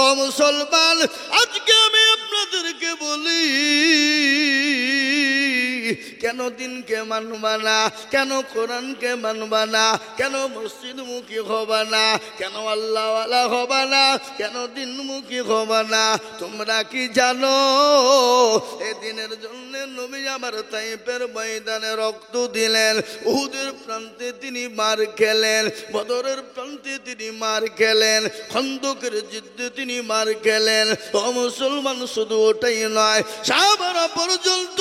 ও মুসলমান, আজকে আমি আপনাদেরকে বলি, কেন দিনকে মানবা না, কেন কোরআনকে মানবা না, কেন মসজিদমুখী হবা না, কেন আল্লাহওয়ালা হবা না, কেন দিনমুখী হবা না? তোমরা কি জানো এই দিনের জন্য নবী আমার তাইফের ময়দানে রক্ত দিলেন, উহুদের প্রান্তে তিনি মার খেলেন, বদরের প্রান্তে তিনি মার খেলেন, খন্দকের যুদ্ধে তিনি মার খেলেন। ও মুসলমান, শুধু ওটাই নয়, সাহাবারা পর্যন্ত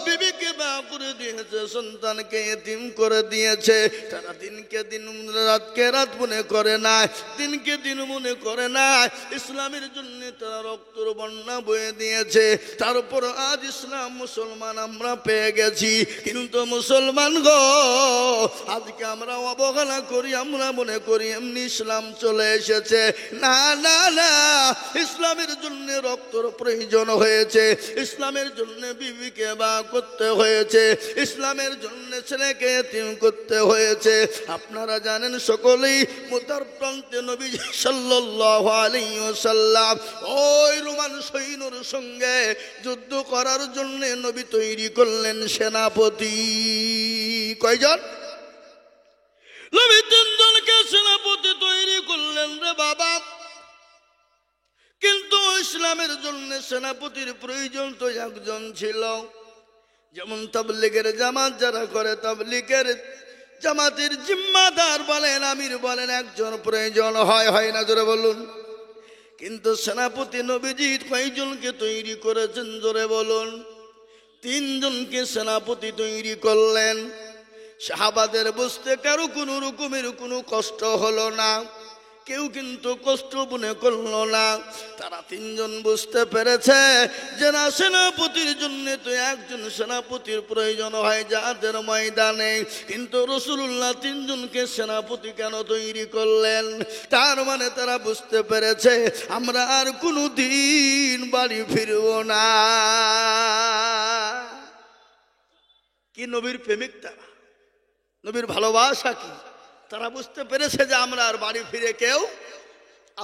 বিবিকে বা করে দিয়েছে, সন্তানকে এতিম করে দিয়েছে। তারা দিনকে দিন রাতকে রাত মনে করে না, দিনকে দিন মনে করে না, ইসলামের জন্য তারা রক্তর বন্যা বয়ে দিয়েছে। তারপর আজ ইসলাম মুসলমান আমরা পেয়ে গেছি, কিন্তু মুসলমান গো, আজকে আমরা অবহেলা করি, আমরা মনে করি এমনি ইসলাম চলে এসেছে। না না না, ইসলামের জন্য রক্তর প্রয়োজন হয়েছে, ইসলামের জন্য বিবিকে বা করতে হয়েছে, ইসলামের জন্য ছেলেকে এতিম করতে হয়েছে। আপনারা জানেন সকলেই, মুতার প্রান্তে নবী সাল্লাল্লাহু আলাইহি ওয়াসাল্লাম ওই রোমান সৈন্যর সঙ্গে যুদ্ধ করার জন্য নবী তৈরি করলেন সেনাপতি। কয়জন? নবী তিনজনকে সেনাপতি তৈরি করলেন রে বাবা। কিন্তু ইসলামের জন্য সেনাপতির প্রয়োজন তো একজন ছিল। যেমন তাবলীগের জামাত যারা করে, তাবলীগের জামাতের জিম্মাদার বলেন, আমির বলেন, একজন প্রয়োজন হয়, হয় না? জোরে বলুন। কিন্তু সেনাপতি নবীজি কয়জনকে তৈরি করেছেন? জোরে বলুন। তিনজনকে সেনাপতি তৈরি করলেন। সাহাবাদের বুঝতে কারো কোনো রকমের কোনো কষ্ট হলো না, কেউ কিন্তু কষ্ট মনে করলো না। তারা তিনজন বুঝতে পেরেছে যে না, সেনাপতির জন্য তো একজন সেনাপতির প্রয়োজন হয় যাদের ময়দানে। কিন্তু রাসূলুল্লাহ তিনজনকে সেনাপতি কেন তৈরি করলেন? তার মানে তারা বুঝতে পেরেছে আমরা আর কোনো দিন বাড়ি ফিরব না। কি নবীর প্রেমিক তারা, নবীর ভালোবাসা কি, তারা বুঝতে পেরেছে যে আমরা আর বাড়ি ফিরে কেউ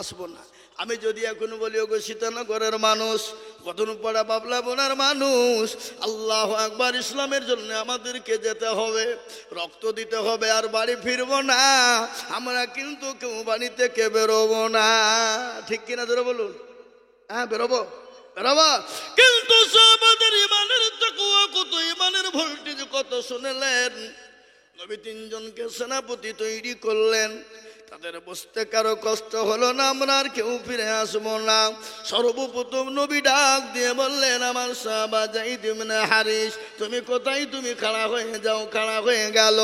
আসবো না। আমি যদি এখন বলি, ওগো সীতানগরের মানুষ, কদমপাড়া বাবলা বোনার মানুষ, আল্লাহু আকবার, ইসলামের জন্য আমাদেরকে যেতে হবে, রক্ত দিতে হবে, আর বাড়ি ফিরবো না, আমরা কিন্তু কেউ বাড়ি থেকে বেরোবো না। ঠিক কিনা ধরে বলুন? হ্যাঁ, বেরোবো, বেরোবো। কিন্তু সাহাবাদের ইমানের তাকওয়া কত, ইমানের ভোল্টেজ কত শুনলেন। নবী তিনজনকে সেনাপতি তৈরি করলেন। তাদের বুঝতে কারো কষ্ট হলো না, আমরা আর কেউ ফিরে আসবো না। সর্বপ্রথম নবী ডাক দিয়ে বললেন, আমার সাহাবা যায়েদ ইবনে হারিস, তুমি কোথায়? তুমি খাড়া হয়ে যাও। খাড়া হয়ে গেল।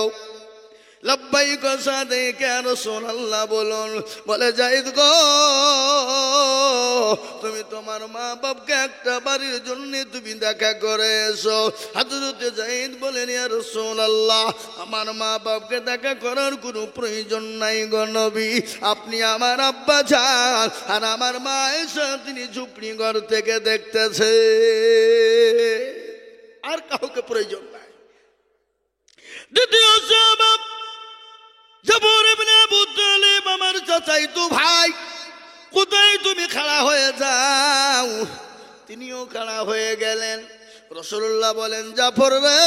লব্বাইক সাদিক ইয়া রাসূলুল্লাহ বলুন। বলে, যায়েদ গো, তুমি তোমার মা বাপকে একটা বাড়ির জন্য তুমি দেখা করে এসো। হযরতে যায়েদ বলেন, ইয়া রাসূলুল্লাহ, আমার মা বাপকে দেখা করার কোনো প্রয়োজন নাই গো নবী, আপনি আমার আব্বা যান, আর আমার মা এসে তিনি ঝুপড়ি ঘর থেকে দেখতেছে, আর কাউকে প্রয়োজন নাই। দ্বিতীয় সাহাবা জাফর ইবনে আবু তালিব, আমার চাচাই তো ভাই, কোথায়? তুমি খাড়া হয়ে যাও। তিনিও খাড়া হয়ে গেলেন। রাসূলুল্লাহ বলেন, জাফর রে,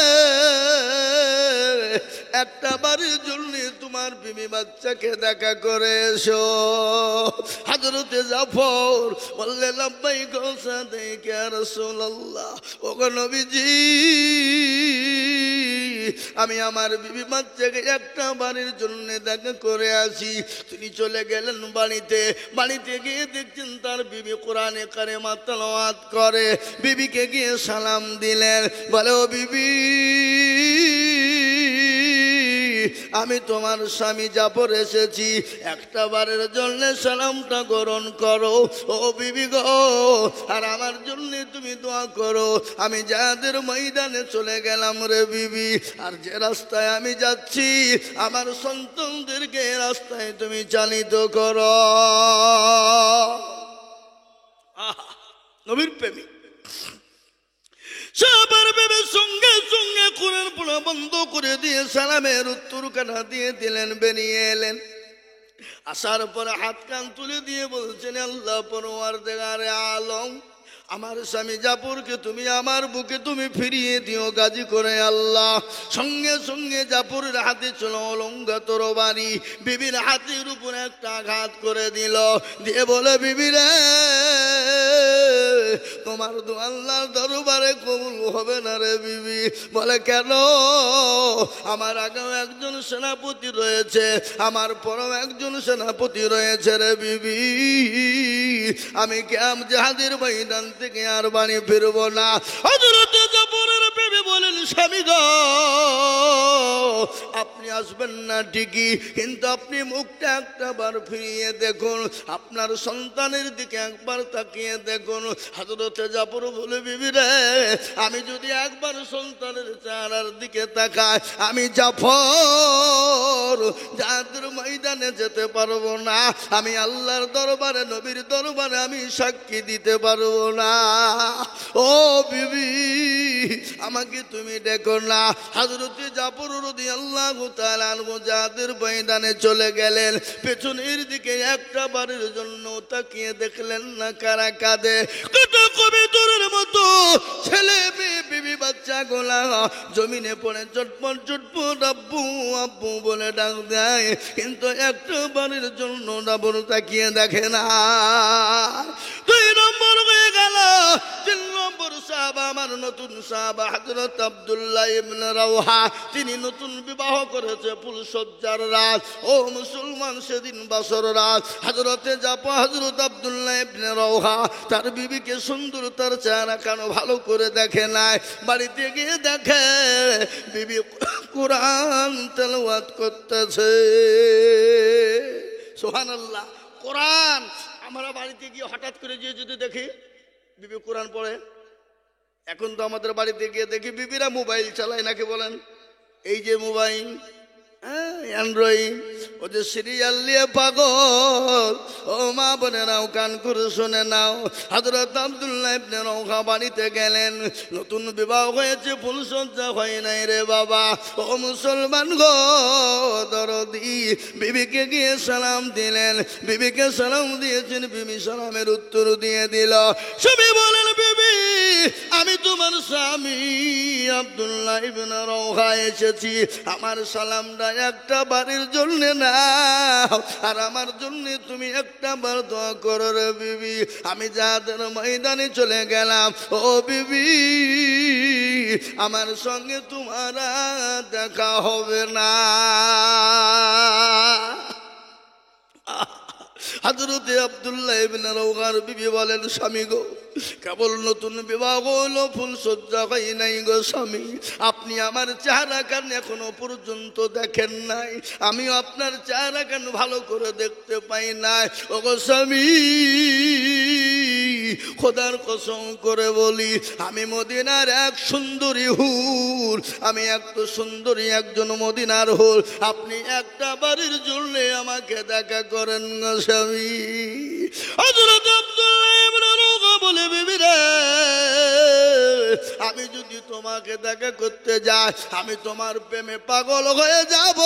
একটা বাড়ির জন্য তোমার বিবি বাচ্চাকে দেখা করে এসো। হযরতে জাফর বললেন, লব্বাইক সাদিক ইয়া রাসূলুল্লাহ, ওগো নবীজি, আমি আমার বিবি বাচ্চাকে একটা বাড়ির জন্য দেখা করে আসি। তিনি চলে গেলেন বাড়িতে। বাড়িতে গিয়ে দেখছেন তার বিবি কোরআনে কারিমা তেলাওয়াত করে। বিবিকে গিয়ে সালাম দিলেন। বলে, ও বিবি, আমি তোমার স্বামী জাফর এসেছি, একটা বারের জন্য সালামটা গ্রহণ করো। ও বিবি গো, আর আমার জন্য তুমি দোয়া করো। আমি যাদের ময়দানে চলে গেলাম রে বিবি, আর যে রাস্তায় আমি যাচ্ছি, আমার সন্তানদেরকে রাস্তায় তুমি চালিত করো। নবীর প্রেমিক সাহাবার ভেবে সঙ্গে সঙ্গে কোরআন পড়া বন্ধ করে দিয়ে সালামের উত্তর কানা দিয়ে দিলেন, বেরিয়ে এলেন। আসার পরে হাত কান তুলে দিয়ে বলছেন, আল্লাহ পরওয়ারদিগারে আলম, আমার স্বামী জাফরকে তুমি আমার বুকে তুমি ফিরিয়ে দিও গাজী করে আল্লাহ। সঙ্গে সঙ্গে জাফরের হাতে ছিল অলঙ্গা তরবারি, বিবির হাতের উপর একটা আঘাত করে দিল, দিয়ে বলে, বিবি রে, তোমার দোয়া আল্লাহর দরবারে কবুল হবে না রে বিবি। বলে, কেন? আমার আগেও একজন সেনাপতি রয়েছে, আমার পরেও একজন সেনাপতি রয়েছে রে বিবি, আমি কেম জিহাদের ময়দান থেকে আর বাড়ি ফিরবো না। হযরত জাফরের বিবি বলেন, স্বামী গো, আপনি আসবেন না ঠিকই, কিন্তু আপনি মুখটা একটা বার ফিরিয়ে দেখুন, আপনার সন্তানের দিকে একবার তাকিয়ে দেখুন। হযরত জাফর বলে, বিবি রে, আমি যদি একবার সন্তানের চেহারার দিকে তাকাই, আমি জাফর জিহাদের ময়দানে যেতে পারবো না, আমি আল্লাহর দরবারে, নবীর দরবারে আমি সাক্ষী দিতে পারবো না। ও বিবি, আমাকে তুমি দেখো না। হযরত জাফর রাদিয়াল্লাহু তাআলা আনহু জিহাদের ময়দানে চলে গেলেন, পেছনের দিকে একটা বারের জন্য তাকিয়ে দেখলেন না কারা কাঁদে। কত কবিতরের মতো ছেলে মেয়ে বিবি বাচ্চা গোলা জমিনে পড়ে চটপট চটপট আব্বু আব্বু বলে ডাক দেয়, কিন্তু একটা বারের জন্য জাফর তাকিয়ে দেখে না। 2 নম্বর হয়ে গেল। 3 নম্বর সাহাবা, আমার নতুন সাহাবা হযরত আব্দুল্লাহ ইবনে রাওহা, তিনি নতুন বিবাহ করেছে, ফুলসজ্জার রাত। ও মুসলমান, সেদিন বাসর রাত। হযরতে জাফর, হযরত আব্দুল্লাহ ইবনে রাওহা তার বিবিকে সুন্দর, তার চেহারা কেন ভালো করে দেখে নাই। বাড়িতে গিয়ে দেখে বিবি কোরআন তেলাওয়াত করতেছে। সুবহানাল্লাহ। কোরআন, আমরা বাড়িতে গিয়ে হঠাৎ করে গিয়ে যদি দেখি বিবি কোরআন পড়ে, এখন তো আমাদের বাড়িতে গিয়ে দেখি বিবিরা মোবাইল চালায়, নাকি বলেন? এই যে মোবাইল, অ্যান্ড্রয়েড, ও যে সিরিয়াল নিয়ে পাগল। ও মা বোনেরাও কান করে শুনে নাও। হযরত আব্দুল্লাহ ইবনে রাওহা বাড়িতে গেলেন, নতুন বিবাহ হয়েছে, ফুলসজ্জা হয় নাই রে বাবা। ও মুসলমান গো, দরদি বিবিকে গিয়ে সালাম দিলেন, বিবিকে সালাম দিয়েছেন, বিবি সালামের উত্তর দিয়ে দিল। স্বামী বলেন, বিবি, আমি তোমার স্বামী আব্দুল্লাহ ইবনে রাওহা এসেছি, আমার সালামটা একটা বারের জন্য নাও, আর আমার জন্য তুমি একটা বার দোয়া করো রে বিবি। আমি জিহাদের ময়দানে চলে গেলাম, ও বিবি, আমার সঙ্গে তোমার দেখা হবে না। হযরত আব্দুল্লাহ ইবনে রাওহার বিবি বলেন, স্বামী গো, কেবল নতুন বিবাহ হলো, ফুলসজ্জা হয় নাই গো স্বামী, আপনি আমার চেহারা কেন এখনো পর্যন্ত দেখেন নাই, আমিও আপনার চেহারা কেন ভালো করে দেখতে পাই নাই। ও গো স্বামী, খোদার কসম করে বলি, আমি মদিনার এক সুন্দরী হুর, আমি এত সুন্দরী একজন মদিনার হুর, আপনি একটা বারের জন্য আমাকে দেখা করেন গো স্বামী। হযরত আব্দুল্লাহ ইবনে রাওহা বলে, বিবি রে, আমি যদি তোমাকে দেখা করতে যাই, আমি তোমার প্রেমে পাগল হয়ে যাব,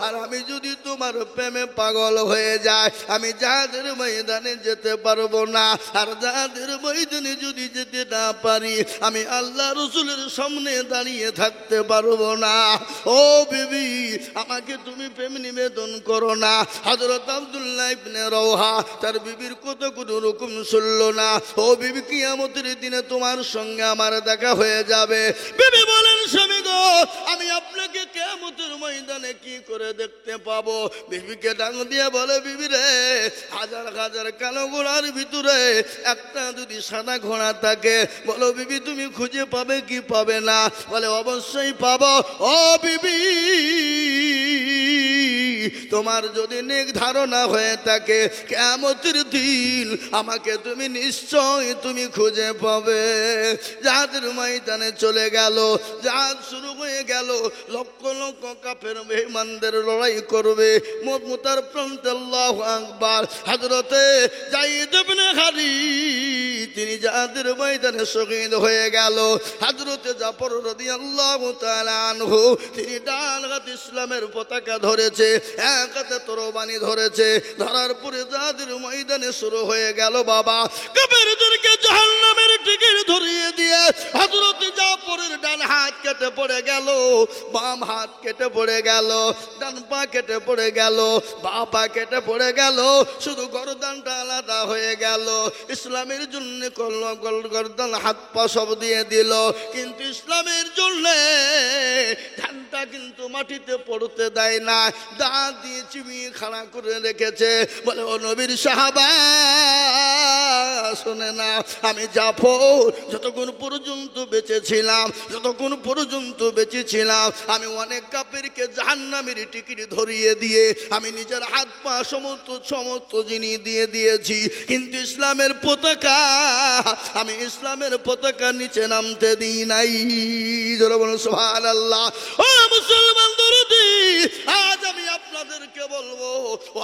আর আমি যদি তোমার প্রেমে পাগল হয়ে যাই, আমি জিহাদের ময়দানে যেতে পারবো না, আর জিহাদের ময়দানে যদি যেতে না পারি, আমি আল্লাহ রাসূলের সামনে দাঁড়িয়ে থাকতে পারবো না। ও বিবি, আমাকে তুমি প্রেম নিবেদন করো না। হযরত আব্দুল্লাহ ইবনে রাওহা তার বিবির কথা কোনো রকম শুনল না। ও বিবি, কিয়ামতের দিনে তোমার সঙ্গে আমার দেখা হয়ে যাবে। বিবি বলেন, স্বামী গো, আমি আপনাকে কিয়ামতের ময়দানে কি করে দেখতে পাবো? বিবিকে ডাক দিয়ে বলে, বিবি রে, হাজার হাজার কালো ঘোড়ার ভিতরে একটা যদি সাদা ঘোড়া থাকে, বলো বিবি, তুমি খুঁজে পাবে কি পাবে না? বলে, অবশ্যই পাবো। ও বিবি, তোমার যদি নেক ধারণা হয়ে থাকে, কিয়ামতের দিন আমাকে তুমি নিশ্চয় তুমি খুঁজে পাবে। জিহাদের ময়দানে চলে গেল, জিহাদ শুরু হয়ে গেল, লক্ষ লক্ষ কাফের বেঈমানদের লড়াই করবে, মুতার প্রান্তে আল্লাহু আকবার। হযরতে যায়েদ ইবনে খালিদ তিনি জিহাদের ময়দানে শহীদ হয়ে গেল। হযরতে জাফর রাদিয়াল্লাহু তাআলা আনহু তিনি ডান হাতে ইসলামের পতাকা ধরেছে, এক হাতে তরবারি ধরেছে, ধরার পরে যাদের ময়দানে শুরু হয়ে গেল বাবা কাফেরদেরকে জাহান্নামের টিকিট ধরিয়ে দিয়ে হযরত জাফরের ডান হাত কেটে পড়ে গেল, বাম হাত কেটে পড়ে গেল, ডান পা কেটে পড়ে গেল, বাঁ পা কেটে পড়ে গেল, শুধু গর্দানটা আলাদা হয়ে গেল। ইসলামের জন্য গর্দান হাত পা সব দিয়ে দিল, কিন্তু ইসলামের জন্য ধানটা কিন্তু মাটিতে পড়তে দেয় না, দাঁত দিয়ে চিবিয়ে খাড়া করে রেখেছে। বলে ও নবীর সাহাবা শোনে না, আমি জাফর যতক্ষণ পর্যন্ত বেঁচেছিলাম, যতক্ষণ পর্যন্ত বেঁচেছিলাম আমি অনেক কাফেরকে জাহান্নামের টিকিট ধরিয়ে দিয়ে আমি নিজের হাত পা সমস্ত জিনিস দিয়ে দিয়েছি, কিন্তু ইসলামের পতাকা আমি ইসলামের পতাকা নিচে নামতে দিই নাই। জোরে বলুন সুবহানাল্লাহ। ও মুসলমান দরদি, আজ আমি আপনাদেরকে বলবো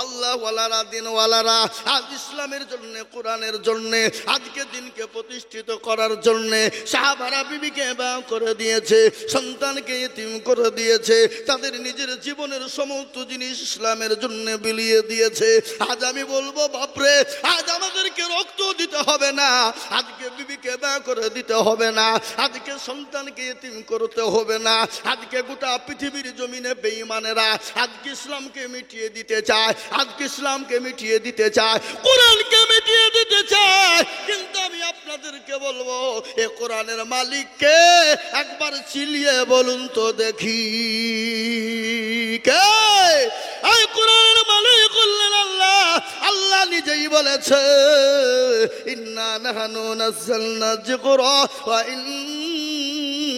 আল্লাহ ওয়ালারা দিন ওয়ালারা, আজ ইসলামের জন্য কোরআনের জন্য আজকে দিনকে প্রতিষ্ঠিত করার জন্য সাহাবারা বিবিকে বিবাহ করে দিয়েছে, সন্তানকে ইতিম করে দিয়েছে, তাদের নিজের জীবনের সমস্ত জিনিস ইসলামের জন্য বিলিয়ে দিয়েছে। আজ আমি বলবো বাপরে, আজ আমাদেরকে রক্ত দিতে হবে না, আজকে বিবিকে বিবাহ করে দিতে হবে না, আজকে সন্তানকে ইতিম করতে হবে না, আজকে গোটা পৃথিবীর জমিনে বেঈমানেরা আজকে ইসলামকে মিটিয়ে দিতে চায়, আজকে ইসলামকে মিটিয়ে দিতে চায়, কোরআনকে মিটিয়ে দিতে চায়। কিন্তু আমি আপনাদেরকে বলবো এ কোরআনের মালিককে একবার চিলিয়ে বলুন তো দেখি কে? এই কোরআনের মালিক হলেন আল্লাহ। আল্লাহ নিজেই বলেছে ইন্না নাহনু নাযালনা যিকরা ওয়া ইন্না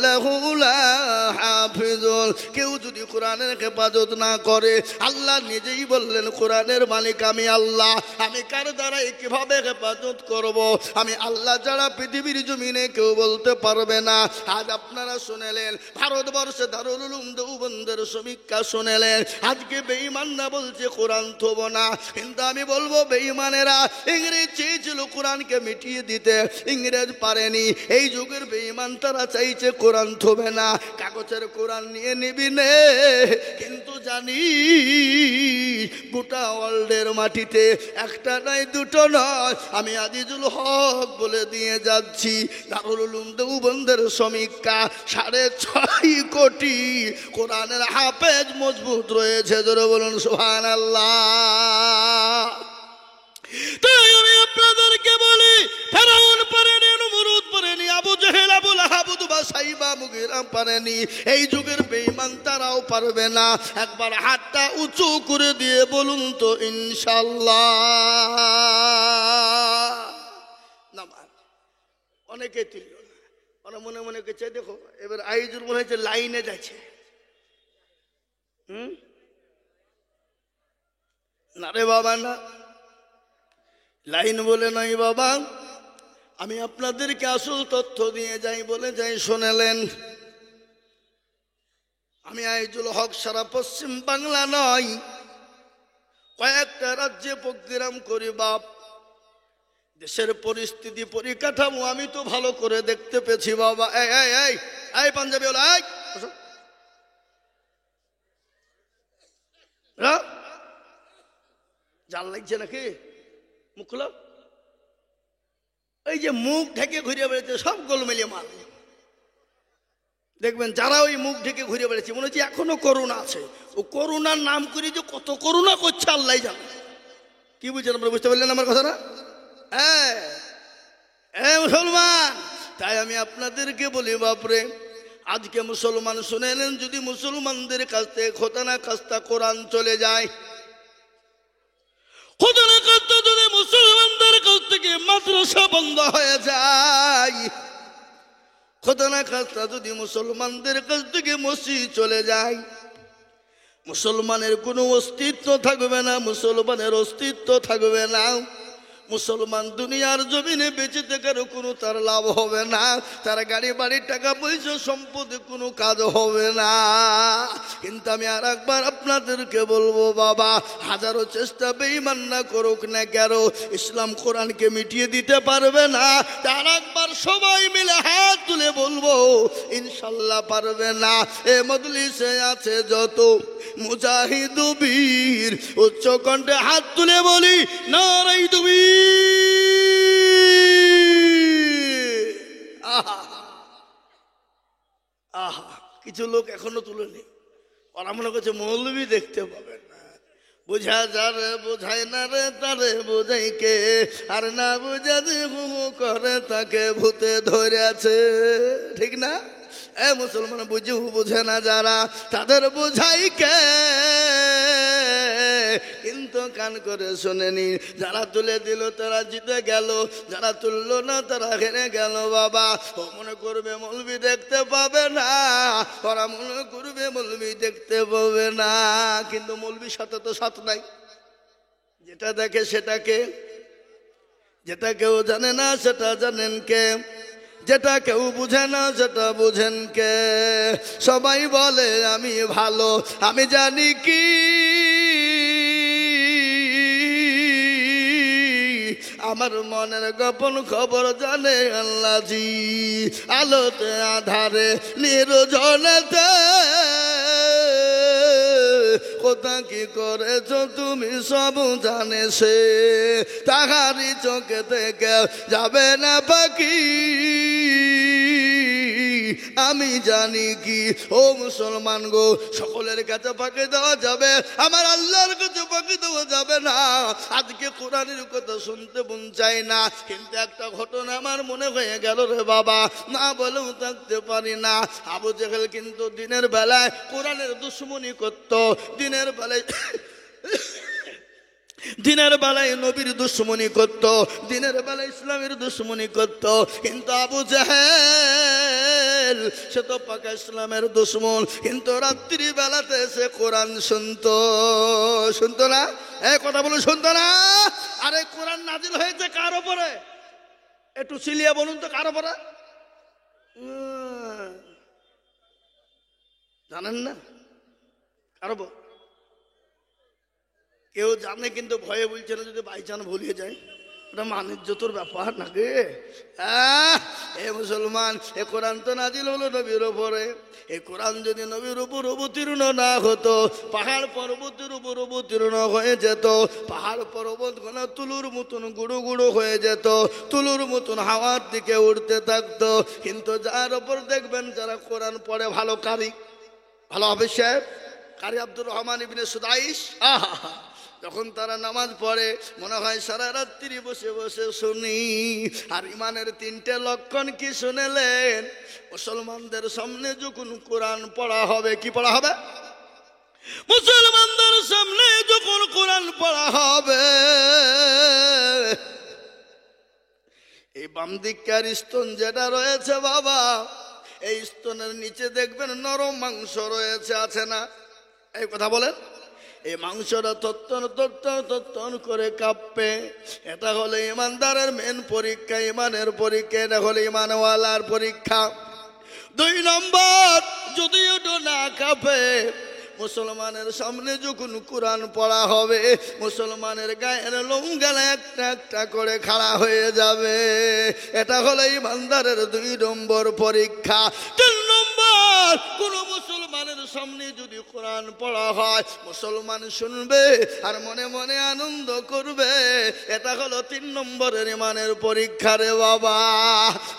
লাহু লাহাফিজুন। কেউ যদি কোরআনের হেফাজত না করে, আল্লাহ নিজেই বললেন কোরআনের মালিক আমি আল্লাহ, আমি কার দ্বারাই কিভাবে হেফাজত করব? আমি আল্লাহ যারা পৃথিবীর জমিনে কেউ বলতে পারবে না। আজ আপনারা শুনেলেন ভারতবর্ষে দারুল উলুম দেওবন্দের সমীক্ষা শুনেলেন, আজকে বেঈমানরা বলছে কোরআন থব না, কিন্তু আমি বলবো বেঈমানেরা ইংরেজ চেয়েছিল কোরআনকে মিটিয়ে দিতে, ইংরেজ পারেনি। এই যুগের বেঈমান তারা চাইছে কোরআন থবে না, কাগজের কোরআন নিয়ে নিবি নে। কিন্তু জানি গোটা ওয়ার্ল্ডের মাটিতে একটা নয় দুটো নয়, আমি আজিজুল হক বলে দিয়ে যাচ্ছি দারুল উলুম দেওবন্দের সমীক্ষা 6.5 কোটি কোরআনের হাফেজ মজবুত রয়েছে। জোরে বলুন সুবহানাল্লাহ। তাই আমি আপনাদেরকে বলি, ফেরাউন পারেনি, নমরুদ পারেনি, আবু জেহেল, আবু লাহাব, উতবা, সাইবা, মুগীরা পারেনি, এই যুগের বেঈমান তারাও পারবে না। একবার হাতটা উঁচু করে দিয়ে বলুন তো ইনশাআল্লাহ। নামাজ অনেকে তুলল না, ওরা মনে মনে কেছে দেখো এবার আইজুল মনে হচ্ছে লাইনে যাচ্ছে। না রে বাবা না, লাইন বলে নাই বাবা, আমি আপনাদেরকে আসল তথ্য দিয়ে যাই বলে যাই শোনালেন। আমি আইজুল হক সারা পশ্চিম বাংলা নয়, কয়েকটা রাজ্যে প্রোগ্রাম করি বাপ। দেশের পরিস্থিতি পরিকাঠামো আমি তো ভালো করে দেখতে পেয়েছি বাবা। এই এই এই এই পাঞ্জাবি ওলা জাল লাগছে নাকি? মুখ খুলো। এই যে মুখ ঢেকে ঘুরে বেড়েছে সব গোলমেলিয়ে মাল। দেখবেন যারা ওই মুখ ঢেকে ঘুরে বেড়েছে মনে হচ্ছে এখনো করোনা আছে, ও করোনার নাম করে যে কত করোনা করছে আল্লাহ জানে। কি বুঝছেন আপনারা? বুঝতে পারলেন আমার কথা না? মুসলমান, তাই আমি আপনাদেরকে বলি বাপরে, আজকে মুসলমান শুনেলেন, যদি মুসলমানদের কাছ থেকে খোদানা খাস্তা কোরআন চলে যায়, খোদানা খাস্তা যদি মুসলমানদের কাছ থেকে মাদ্রাসা বন্ধ হয়ে যায়, খোদানা খাস্তা যদি মুসলমানদের কাছ থেকে মসজিদ চলে যায়, মুসলমানের কোনো অস্তিত্ব থাকবে না, মুসলমানের অস্তিত্ব থাকবে না। মুসলমান দুনিয়ার জমিনে বেঁচে থাকার কোনো তার লাভ হবে না, তার গাড়ি বাড়ি টাকা পয়সা সম্পদে কোনো কাজ হবে না। কিন্তু আমি আর একবার আপনাদেরকে বলবো বাবা, হাজারো চেষ্টা বেঈমান না করুক না কেন, ইসলাম কোরআনকে মিটিয়ে দিতে পারবে না। আর একবার সবাই মিলে হাত তুলে বলবো ইনশাল্লাহ পারবে না। এ মজলিসে আছে যত মুজাহিদ বীর, উচ্চ কণ্ঠে হাত তুলে বলি নারাই তুমি। আহা আহা, কিছু লোক এখনো তুলেনি, ওরা মনে করছে মৌলবি দেখতে পাবেন না। বুঝা যারে বোঝায় না রে তারে বোঝাই কে, আর না বুঝা যে হু করে তাকে ভূতে ধরে আছে, ঠিক না? এ মুসলমান বুঝে না যারা, তাদের বোঝাই কে? কিন্তু কান করে শোনেনি। যারা তুলে দিল তারা জিতে গেল, যারা তুললো না তারা হেরে গেল। বাবা, ও মনে করবে মৌলবি দেখতে পাবে না, ওরা মনে করবে মৌলবি দেখতে পাবে না। কিন্তু মৌলবির সাথে তো সাথ নাই। যেটা দেখে সেটাকে, যেটা কেউ জানে না সেটা জানেন কে, যেটা কেউ বুঝে না সেটা বুঝেন কে? সবাই বলে আমি ভালো, আমি জানি কি আমার মনের গোপন খবর জানে আল্লাহ জি। আলোতে আধারে নির্জনেতে কোথা কি করেছ তুমি সব জানে সে, তাহারি চোখে থেকে যাবে না পাখি আমি জানি কি। ও মুসলমান গো, সকলের কাছে ফাঁকি দেওয়া যাবে, আমার আল্লাহর কাছে ফাঁকি দেওয়া যাবে না। আজকে কোরআনের কথা শুনতে মন চাই না, কিন্তু একটা ঘটনা আমার মনে হয়ে গেল রে বাবা, না বলেও থাকতে পারি না। আবু জেহেল কিন্তু দিনের বেলায় কোরআনের দুশমনি করত, দিনের বেলায় নবীর দুশ্মনী করত, দিনের বেলায় ইসলামের দুশ্মনী করত। কিন্তু আবু জাহেল সে তো পাকা ইসলামের দুশ্মন, কিন্তু রাত্রি বেলাতে সে কোরআন শুনতো না? এই কথা বলে শুনতো না? আরে কোরআন নাজিল হয়েছে কার উপরে? একটু চিলিয়ে বলুন তো, কার উপরে? জানেন না কার উপর? কেউ জানে কিন্তু ভয়ে বলছে না, যদি বাইচান ভুলিয়ে যায় এটা মানিজ্যতর ব্যাপার নাকি? এ মুসলমান, এ কোরআন তো নাজিল হলো নবীর উপরে। এই কোরআন যদি নবীর উপর অবতীর্ণ না হতো, পাহাড় পর্বতের উপর অবতীর্ণ হয়ে যেত, পাহাড় পর্বত গুলো তুলুর মতন গুঁড়ো গুঁড়ো হয়ে যেত, তুলুর মতন হাওয়ার দিকে উঠতে থাকতো। কিন্তু যার উপর দেখবেন যারা কোরআন পড়ে ভালো কারি, ভালো হাফেজ সাহেব, কারি আব্দুর রহমান ইবনে সুদাইস, আহা, যখন তারা নামাজ পড়ে মনে হয় সারা রাত্রি বসে বসে শুনি। আর ইমানের তিনটে লক্ষণ কি শুনেলেন? মুসলমানদের সামনে যখন কোরআন পড়া হবে, কি পড়া হবে? মুসলমানদের সামনে যখন কোরআন পড়া হবে, এই বাম দিককার স্তন যেটা রয়েছে বাবা, এই স্তনের নিচে দেখবেন নরম মাংস রয়েছে, আছে না? এই কথা বলেন। এই মাংসটা তত্তন করে কাঁপবে। এটা হলো ইমানদারের মেন পরীক্ষা, ইমানের পরীক্ষা। এটা হলো ইমানওয়ালার পরীক্ষা। 2 নম্বর, যদি ওটা না কাঁপে, মুসলমানের সামনে যখন কোরআন পড়া হবে, মুসলমানের গায়ের লোমগালা একটা একটা করে খাড়া হয়ে যাবে। এটা হলো ইমানদারের 2 নম্বর পরীক্ষা। 3 নম্বর, কোন মুসলমানের সামনে যদি কোরআন পড়া হয়, মুসলমান শুনবে আর মনে মনে আনন্দ করবে। এটা হলো 3 নম্বরের ইমানের পরীক্ষা রে বাবা।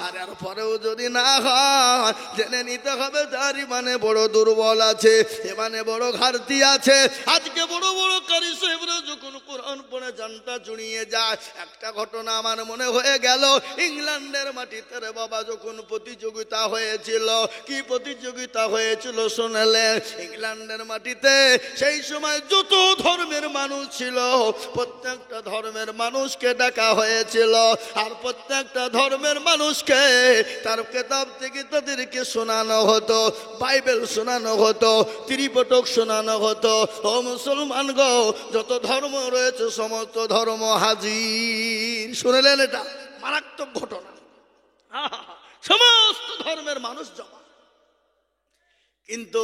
আর এর পরেও যদি না হয়, জেনে নিতে হবে তার ইমানে বড় দুর্বল আছে, ইমানে বড় ঘাটতি আছে। আজকে বড় বড় কারি সাহেবরা যখন কোরআন পড়ে জানটা জুড়িয়ে যায়। একটা ঘটনা আমার মনে হয়ে গেল, ইংল্যান্ডের মাটিতে রে বাবা যখন প্রতিযোগিতা হয়েছিল। কি প্রতিযোগিতা হয়েছিল শুনলে? ইংল্যান্ডের মাটিতে সেই সময় যত ধর্মের মানুষ ছিল প্রত্যেকটা ধর্মের মানুষকে ডাকা হয়েছিল, আর প্রত্যেকটা ধর্মের মানুষকে তার কিতাব থেকে তাদেরকে শোনানো হতো, বাইবেল শোনানো হতো, ত্রিপিটক শোনানো হতো। ও মুসলমান গো, যত ধর্ম রয়েছে সমস্ত ধর্ম হাজির। শুনলেন? এটা মারাত্মক ঘটনা। সমস্ত ধর্মের মানুষ জমা। কিন্তু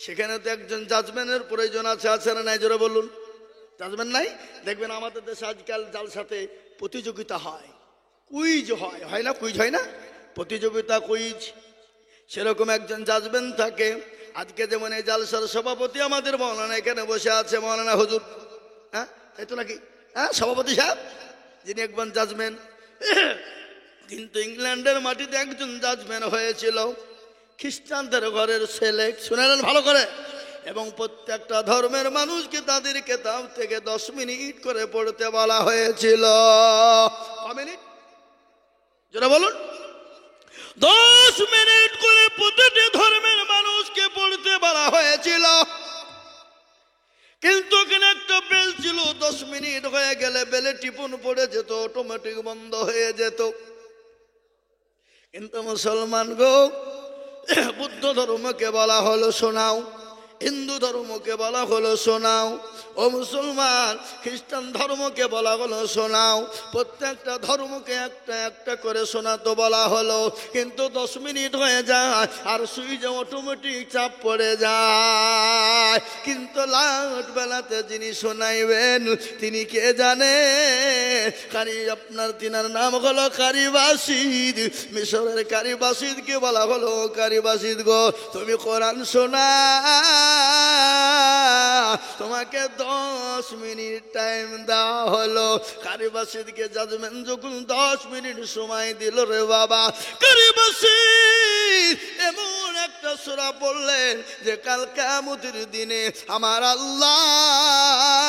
সেখানে তো একজন জাজমেন্টের প্রয়োজন আছে, আছে না নাই? জোরে বলুন। জাজমেন্ট নাই? দেখবেন আমাদের দেশে আজকাল জালসাতে প্রতিযোগিতা হয়, কুইজ হয়, হয় না? কুইজ হয় না? প্রতিযোগিতা, কুইজ। সেরকম একজন জাজমেন্ট থাকে। আজকে যেমন এই জালসার সভাপতি আমাদের মৌলানা এখানে বসে আছে, মৌলানা হুজুর, হ্যাঁ তাই তো নাকি? হ্যাঁ, সভাপতি সাহেব যিনি একজন জাজমেন্ট। কিন্তু ইংল্যান্ডের মাটিতে একজন জাজমেন্ট হয়েছিল, খ্রিস্টানদের ঘরের ছেলে। শুনেলেন ভালো করে? এবং প্রত্যেকটা ধর্মের মানুষকে তাদের কিতাব থেকে 10 মিনিট করে পড়তে বলা হয়েছিল। ক মিনিট? যেটা বলুন। 10 মিনিট করে প্রতিটি ধর্মের মানুষকে পড়তে বলা হয়েছিল। কিন্তু ওখানে একটা বেল ছিল, 10 মিনিট হয়ে গেলে বেলে টিপুন পড়ে যেত, অটোমেটিক বন্ধ হয়ে যেত। কিন্তু মুসলমান গো, বুদ্ধ ধর্মকে বলা হলো শোনাও, হিন্দু ধর্মকে বলা হলো শোনাও। ও মুসলমান, খ্রিস্টান ধর্মকে বলা হলো শোনাও। প্রত্যেকটা ধর্মকে একটা একটা করে শোনাতে বলা হলো। কিন্তু 10 মিনিট হয়ে যায় আর সুইচে অটোমেটিক চাপ পড়ে যায়। কিন্তু লাস্ট বেলাতে যিনি শোনাইবেন তিনি কে জানে? আপনার তিনার নাম হলো কারি বাসিদ। মিশরের কারি বাসিদকে বলা হলো, কারি বাসিদ গো, তুমি কোরআন শোনা, তোমাকে 10 মিনিট টাইম দেওয়া হলো। কারি বাসিদকে জাজমেন্ট যখন 10 মিনিট সময় দিল রে বাবা, কারি বাসিদ এমন একটা সূরা পড়লেন যে কাল কিয়ামতের দিনে আমার আল্লাহ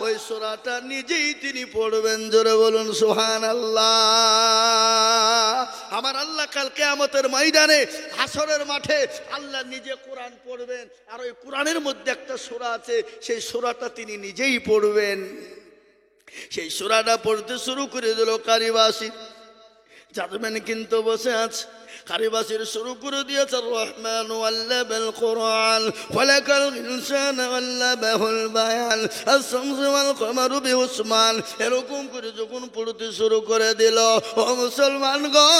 ওই সূরাটা নিজেই তিনি পড়বেন। জোরে বলুন সুবহানাল্লাহ। আমার আল্লাহ কাল কিয়ামতের ময়দানে, হাসরের মাঠে আল্লাহ নিজে কোরআন পড়বেন। আর ওই কোরআনের মধ্যে একটা সূরা আছে, সেই সূরাটা তিনি নিজেই পড়বেন। সেই সূরাটা পড়তে শুরু করে দিল কারি বাসিদ। জাজমেন্ট কিন্তু বসে আছে। কারি বাসিদ শুরু করে দিয়েছে, রহমান আল্লামাল কোরআন খলাকাল ইনসানা আল্লামাহুল বায়ান আশ-শামসু ওয়াল কমারু বিউসমান। এরকম করে যখন পড়তে শুরু করে দিল, ও মুসলমান গো,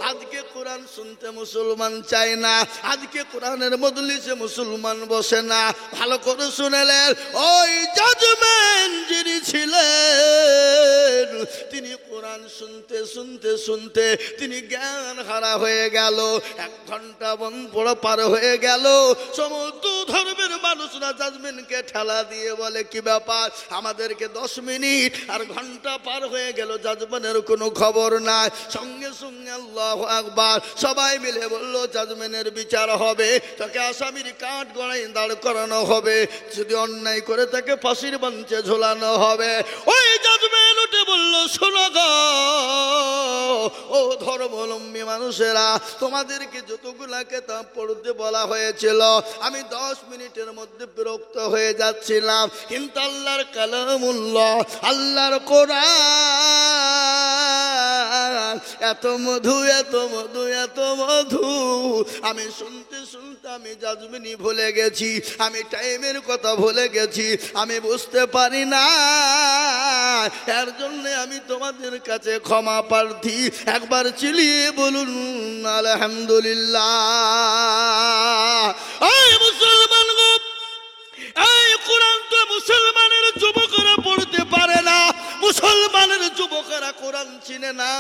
আজকে কোরআন শুনতে মুসলমান চায় না, আজকে কোরআনের মজলিসে মুসলমান বসে না। ভালো করে শুনেলেন, ওই জাজমেন্ট যিনি ছিলেন তিনি কোরআন শুনতে শুনতে শুনতে তিনি জ্ঞান হারা হয়ে গেল। 1 ঘন্টা পড়া পার হয়ে গেল। সমস্ত ধর্মের মানুষরা জাজমেন্টকে ঠেলা দিয়ে বলে, কি ব্যাপার, আমাদেরকে 10 মিনিট আর ঘন্টা পার হয়ে গেল, জাজমেন্টের কোনো খবর নাই। সঙ্গে সঙ্গে আল্লাহু আকবার সবাই মিলে বলল, জাজমেন্টের বিচার হবে, তাকে আসামির কাঠ গড়াই দাঁড় করানো হবে, যদি অন্যায় করে তাকে ফাঁসির মঞ্চে ঝোলানো হবে। ওই জাজমেন্ট উঠে বলল, শোনো গো, ও ধর্মাবলম্বী মানুষেরা, তোমাদেরকে যতগুলা কিতাব পড়তে বলা হয়েছিল আমি 10 মিনিটের মধ্যে বিরক্ত হয়ে যাচ্ছিলাম। কিন্তু আল্লাহর কালামুল্লাহ, আল্লাহর কোরআন এত মধু, এত মধু, এত মধু, আমি শুনতে শুনতে আমি জাজমেন্টই ভুলে গেছি, আমি টাইমের কথা ভুলে গেছি, আমি বুঝতে পারি না। এর জন্য আমি তোমাদের কাছে ক্ষমা প্রার্থী। একবার চিলিয়ে বলুন আলহামদুলিল্লাহ। এই মুসলমান গো, এই কোরআন তো মুসলমানের যুবকরা পড়তে পারে না, মুসলমানের যুবকেরা কোরআন চিনে না।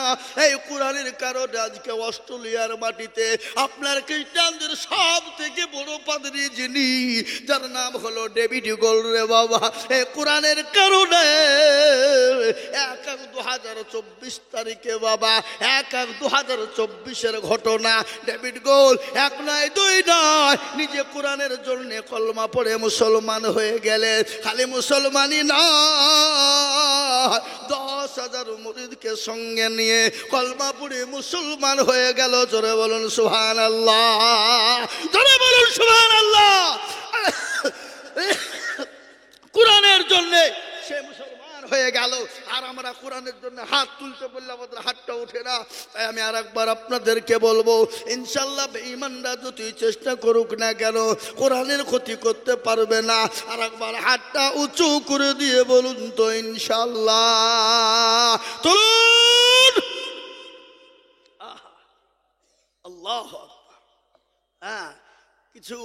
এই কোরআনের কারণে আজকে অস্ট্রেলিয়ার মাটিতে আপনার খ্রিস্টানদের সব থেকে বড় পাদ্রী যিনি, যার নাম হলো ডেভিড গোল রে বাবা, এই কোরআনের কারণে 1/1/2024 তারিখে বাবা, 1/1/2024 ঘটনা। ডেভিড গোল 1 নয় 2 নয়, নিজে কোরআনের জন্য কলমা পড়ে মুসলমান হয়ে গেলেন। খালি মুসলমানই নয়, 10 10,000 মুরিদকে সঙ্গে নিয়ে কলমা পড়ে মুসলমান হয়ে গেল। জোরে বলুন সুবহানাল্লাহ, জোরে বলুন সুবহানাল্লাহ। কোরআনের জন্য সে মুসলমান হয়ে গেল। আর আমরা কোরআনের জন্য হাত তুলতে বললে আমাদের হাতটা ওঠে না। তাই আমি আর একবার আপনাদেরকে বলবো, ইনশাল্লাহ বেঈমানরা যতই চেষ্টা করুক না কেন কোরআনের ক্ষতি করতে পারবে না। আর একবার হাতটা উঁচু করে দিয়ে বলুন তো ইনশাল্লাহ। তুলুন আল্লাহ। হ্যাঁ, কিছু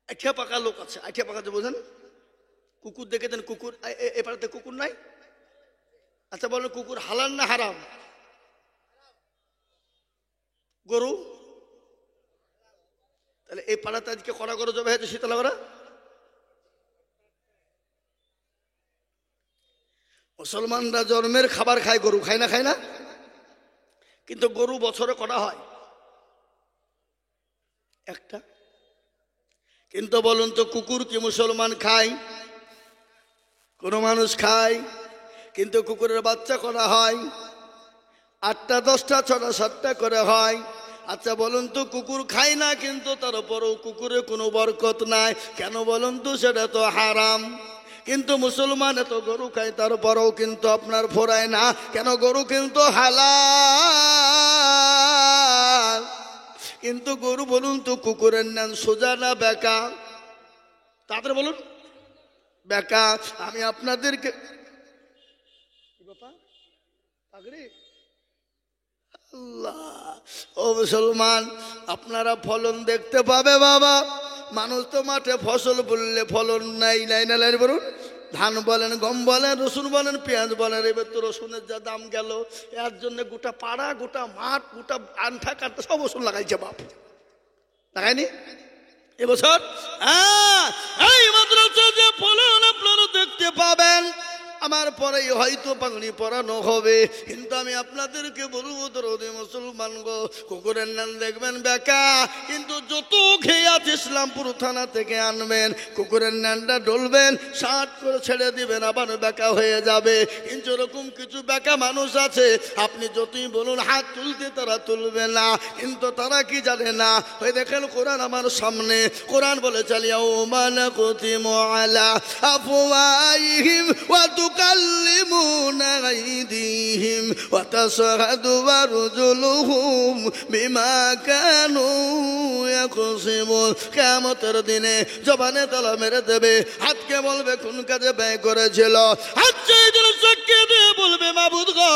আঠা পাকা লোক আছে। আঠা পাকা যে বোঝেন, কুকুর দেখেছেন? কুকুর এ পাড়াতে কুকুর নাই? আচ্ছা বলেন, কুকুর হালাল না হারাম? গরু? তাহলে এই পাড়াতে আজকে কড়া গরু জবে হয়েছে শীতলা করা। মুসলমানরা জন্মের খাবার খায়, গরু খায় না? খায় না? কিন্তু গরু বছরে কটা হয়? একটা। কিন্তু বলুন তো, কুকুর কি মুসলমান খায়? কোন মানুষ খায়? কিন্তু কুকুরের বাচ্চা করা হয় 8টা 10টা 6টা 7টা করে হয়। আচ্ছা বলুন তো, কুকুর খায় না কিন্তু তারপরেও কুকুরে কোনো বরকত নাই কেন বলুন তো? সেটা তো হারাম। কিন্তু মুসলমান এত গরু খায় তারপরেও কিন্তু আপনার ফোরায় না কেন? গরু কিন্তু হালাল। কিন্তু গরু বলুন তো, কুকুরের নাম সোজা না বেঁকা? তাদের বলুন বেঁকা। আমি আপনাদেরকে আল্লাহ, ও মুসলমান, আপনারা ফলন দেখতে পাবে বাবা। মানুষ তো মাঠে ফসল বললে ফলন নাই, নাই না? লাই বলুন, ধান বলেন, গম বলেন, রসুন বলেন, পেঁয়াজ বলেন। এবার তো রসুনের যা দাম গেল, এর জন্য গোটা পাড়া, গোটা মাঠ, গোটা আনঠা কাটতে সব রসুন লাগাইছে বাপ। লাগায়নি এবছর? হ্যাঁ, এই মাদ্রাসা যে ফলন আপনারা দেখতে পাবেন, আমার পরেই হয়তো পাগড়ি পরানো হবে। কিন্তু আমি আপনাদেরকে বলবো, দরদে মুসলমান গো, কুকুরের নাম দেখবেন বেঁকা, কিন্তু যত খেয়াত ইসলামপুর থানা থেকে আনবেন, কুকুরের নামটা ডলবেন, 60 করে ছেড়ে দিবেন, আবার বেঁকা হয়ে যাবে। কিন্তু এরকম কিছু বেঁকা মানুষ আছে, আপনি যতই বলুন হাত তুলতে তারা তুলবে না। কিন্তু তারা কি জানে না? ওই দেখেন কোরআন আমার সামনে, কোরআন বলে চালিয়াও মানা কুতিমু আলা আফওয়াহিম ওয়া তুকাল্লিমুনা আইদিহিম ওয়া তাশহাদু আরজুলুহুম বিমা কানু ইয়াকসিবুন। কিয়ামতের দিনে জবানে তালা মেরে দেবে, হাতকে বলবে কোন কাজে ব্যয় করেছিল। হাত সেই দিন সাক্ষী দিয়ে বলবে, মাবুদ গো,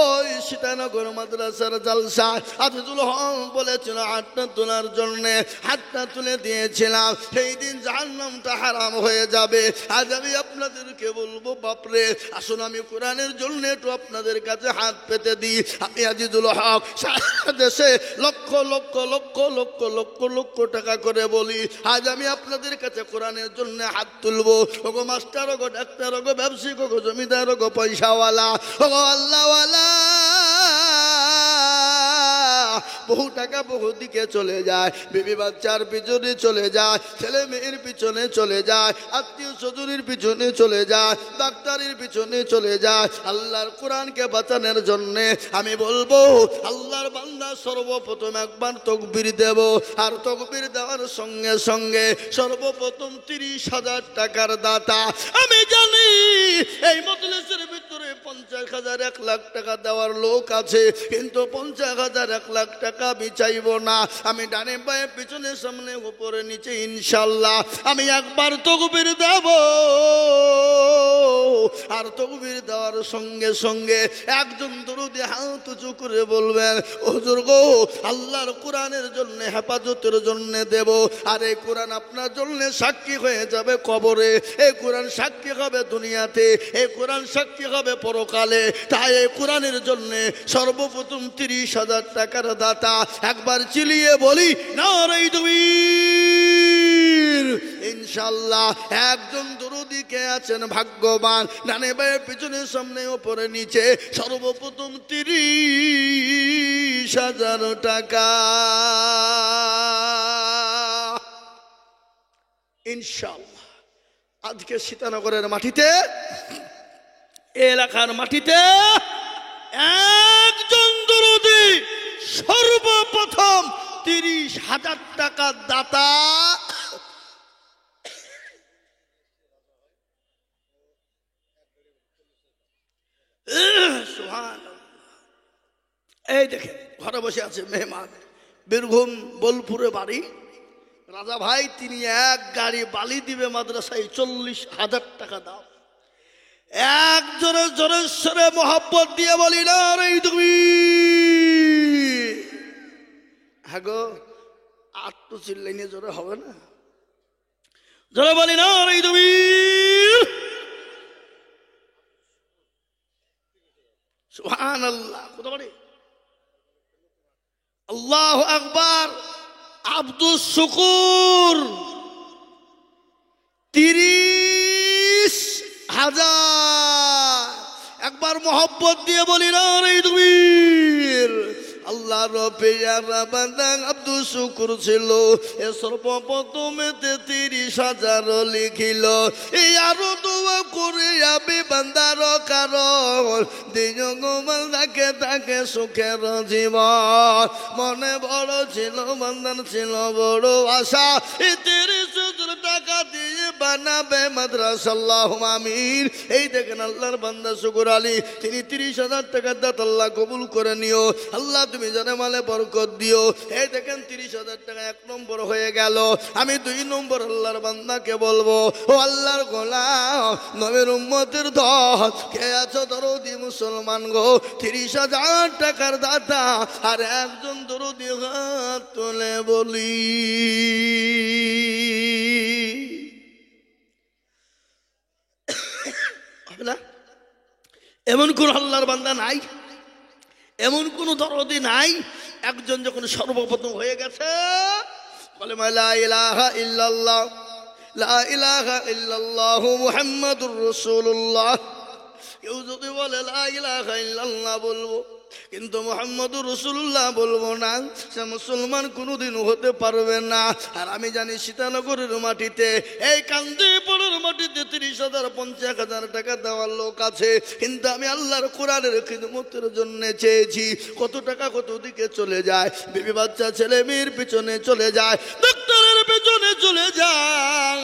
ওই সীতানগর মাদ্রাসার জালসা আজিজুল হক বলেছিল হাতটা তোলার জন্য, হাতটা তুলে দিয়েছিলাম। সেই দিন জাহান্নামটা হারাম হয়ে যাবে। আজ আমি আপনাদেরকে বলবো, বাপরে, আসুন আমি কোরআনের জন্য একটু আপনাদের কাছে হাত পেতে দিই। আমি আজিজুল হক সারা দেশে লক্ষ লক্ষ লক্ষ লক্ষ লক্ষ লক্ষ টাকা করে বলি, আজ আমি আপনাদের কাছে কোরআনের জন্য হাত তুলবো। ওগো মাস্টার, ওগো ডাক্তার, ওগো ব্যবসায়িক, ওগো জমিদার, ওগো পয়সাওয়ালা, ওগো আল্লাহওয়ালা, বহু টাকা বহু দিকে চলে যায়, বিবি বাচ্চার পিছনে চলে যায়, ছেলে মেয়ের পিছনে চলে যায়, আত্মীয় স্বজনের পিছনে চলে যায়, ডাক্তারের পিছনে চলে যায়। আল্লাহর কোরআনকে বাঁচানোর জন্য আমি বলবো, আল্লাহর বান্দা সর্বপ্রথম একবার তাকবীর দেব, আর তাকবীর দেওয়ার সঙ্গে সঙ্গে সর্বপ্রথম 30,000 টাকার দাতা। আমি জানি এই মজলিসের ভিতরে 50,000 1 লাখ টাকা দেওয়ার লোক আছে, কিন্তু 50,000 1 লাখ টাকা আমি চাইবো না। আমি ডানে বায়ে পিছনে সামনে উপরে নিচে ইনশাল্লাহ আমি একবার তাকবীর দেব, আর তাকবীর দেওয়ার সঙ্গে সঙ্গে একজন দরুদি হাত উঁচু করে বলবেন, হুজুর গো, আল্লাহর কোরআনের জন্য হেফাজতের জন্য দেব। আর এই কোরআন আপনার জন্য সাক্ষী হয়ে যাবে কবরে, এই কোরআন সাক্ষী হবে দুনিয়াতে, এই কোরআন সাক্ষী হবে পরকালে। তাই এই কোরআনের জন্য সর্বপ্রথম 30,000 টাকার দাতা একবার চিলিয়ে বলি নারে তাকবীর। ইনশাআল্লাহ একজন দরুদি কে আছেন ভাগ্যবান, ডানে বায়ে পিছনে সামনে উপরে নিচে সর্বপ্রথম 30,000 টাকা ইনশাআল্লাহ আজকে সীতানগরের মাটিতে এলাকার মাটিতে একজন দরদি সর্বপ্রথম 30,000 টাকা দাতা এই দেখেন ঘরে বসে আছে মেহমান, বীরভূম বোলপুরে বাড়ি, রাজা ভাই তিনি এক গাড়ি বালি দিবে মাদ্রাসায়, 40,000 টাকা দাও। একজনের জোরের সরে মোহাব্বত দিয়ে বলি না রে তুমি, হ্যাঁ গো আর তো চিল্লাইনে জোরে হবে না, জোরে বলি না রে তুমি। সুবহানাল্লাহ, কত বড় আল্লাহু আকবার। আব্দুস শুকুর 30,000, একবার মোহব্বত দিয়ে বলি না রে তুমি। আল্লাহ রবের বান্দা আব্দুস শুকুর ছিল, এ সর্বপ্রথমেতে 30,000 লিখিল। এই আরো দোয়া করে আমি বান্দার কারণ দিও গো বান্দাকে তাকে সুখের জীবন। মনে বড় ছিল বান্দার ছিল বড় আশা, এই 30,000 টাকা দিয়ে বানাবে মাদ্রাসা, আল্লাহুম্মা আমিন। এই দেখেন আল্লাহর বান্দা শুকুর আলী, তিনি 30,000 টাকা দাত আল্লাহ কবুল করে নিও। আল্লাহ তুমি জানে মালে বরকত দিও। এই দেখেন 30,000 টাকা 1 নম্বর হয়ে গেল। আমি 2 নম্বর আল্লাহর বান্দাকে বলবো, ও আল্লাহর গোলাম নবীর উম্মতের দল কে আছো দরদি মুসলমান গো, 30,000 টাকার দাতা আর একজন দরদি হাত তুলে বলি। এমন কোন আল্লাহর বান্দা নাই, এমন কোন দরদি নাই, একজন যখন সর্বপ্রথম হয়ে গেছে বলে লা ইলাহা ইল্লাল্লাহ, লা ইলাহা ইল্লাল্লাহু মুহাম্মাদুর রাসূলুল্লাহ। কেউ যদি বলে লা ইলাহা ইল্লাল্লাহ বলবো কিন্তু মুহাম্মাদুর রাসূলুল্লাহ বলবো না, সে মুসলমান কোনোদিন হতে পারবে না। আর আমি জানি সীতানগরের মাটিতে, এই কান্দিপুরের মাটিতে 30,000 50,000 টাকা দেওয়ার লোক আছে, কিন্তু আমি আল্লাহর কোরআনের খিদমতের জন্য চেয়েছি। কত টাকা কত দিকে চলে যায়, বিবি বাচ্চা ছেলে মেয়ের পিছনে চলে যায়, ডাক্তারের পিছনে চলে যায়,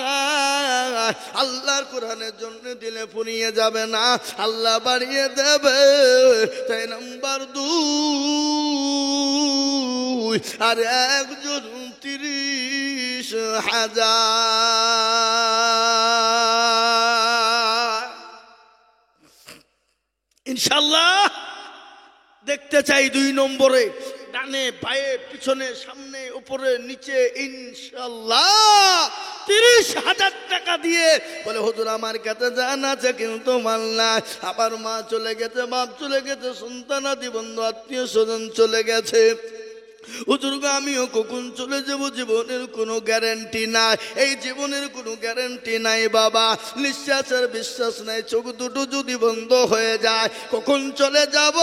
আল্লাহর কোরআনের জন্য দিলে ফুরিয়ে যাবে না, আল্লাহ বাড়িয়ে দেবে। তাই নাম্বার 2 আর একজন 30,000 ইনশাল্লাহ দেখতে চাই। 2 নম্বরে ডানে বায়ে পিছনে সামনে উপরে নিচে ইনশাল্লাহ 30,000 টাকা দিয়ে বলে হুজুর আমার কাছে জান আছে কিন্তু মাল নাই, আবার মা চলে গেছে, বাপ চলে গেছে, সন্তানাদি বন্ধু আত্মীয় স্বজন চলে গেছে, হুজুর আমিও কখন চলে যাব, জীবনের কোনো গ্যারান্টি নাই, এই জীবনের কোনো গ্যারান্টি নাই বাবা, নিঃশ্বাসের বিশ্বাস নাই, চোখ দুটো যদি বন্ধ হয়ে যায় কখন চলে যাব,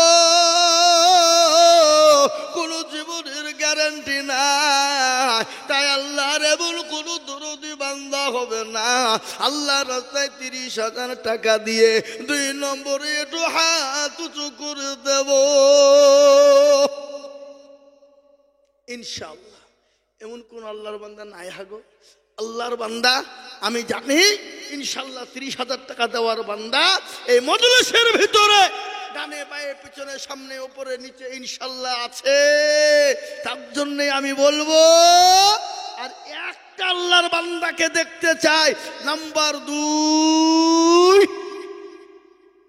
কোনো জীবনের গ্যারান্টি নাই। তাই আল্লাহর এমন কোনো দরদি বান্দা হবে না, আল্লাহ রাস্তায় 30,000 টাকা দিয়ে 2 নম্বরে একটু হাত উঁচু করে দেব ইনশাআল্লাহ। এমন কোন আল্লাহর বান্দা নাই হাগো, আল্লাহর বান্দা আমি জানি ইনশাআল্লাহ 30,000 টাকা দেওয়ার বান্দা এই মজলিসের ভিতরে ডানে বায়ে পিছনে সামনে উপরে নিচে ইনশাআল্লাহ আছে। তার জন্য আমি বলবো, আর একটা আল্লাহর বান্দাকে দেখতে চাই, নাম্বার 2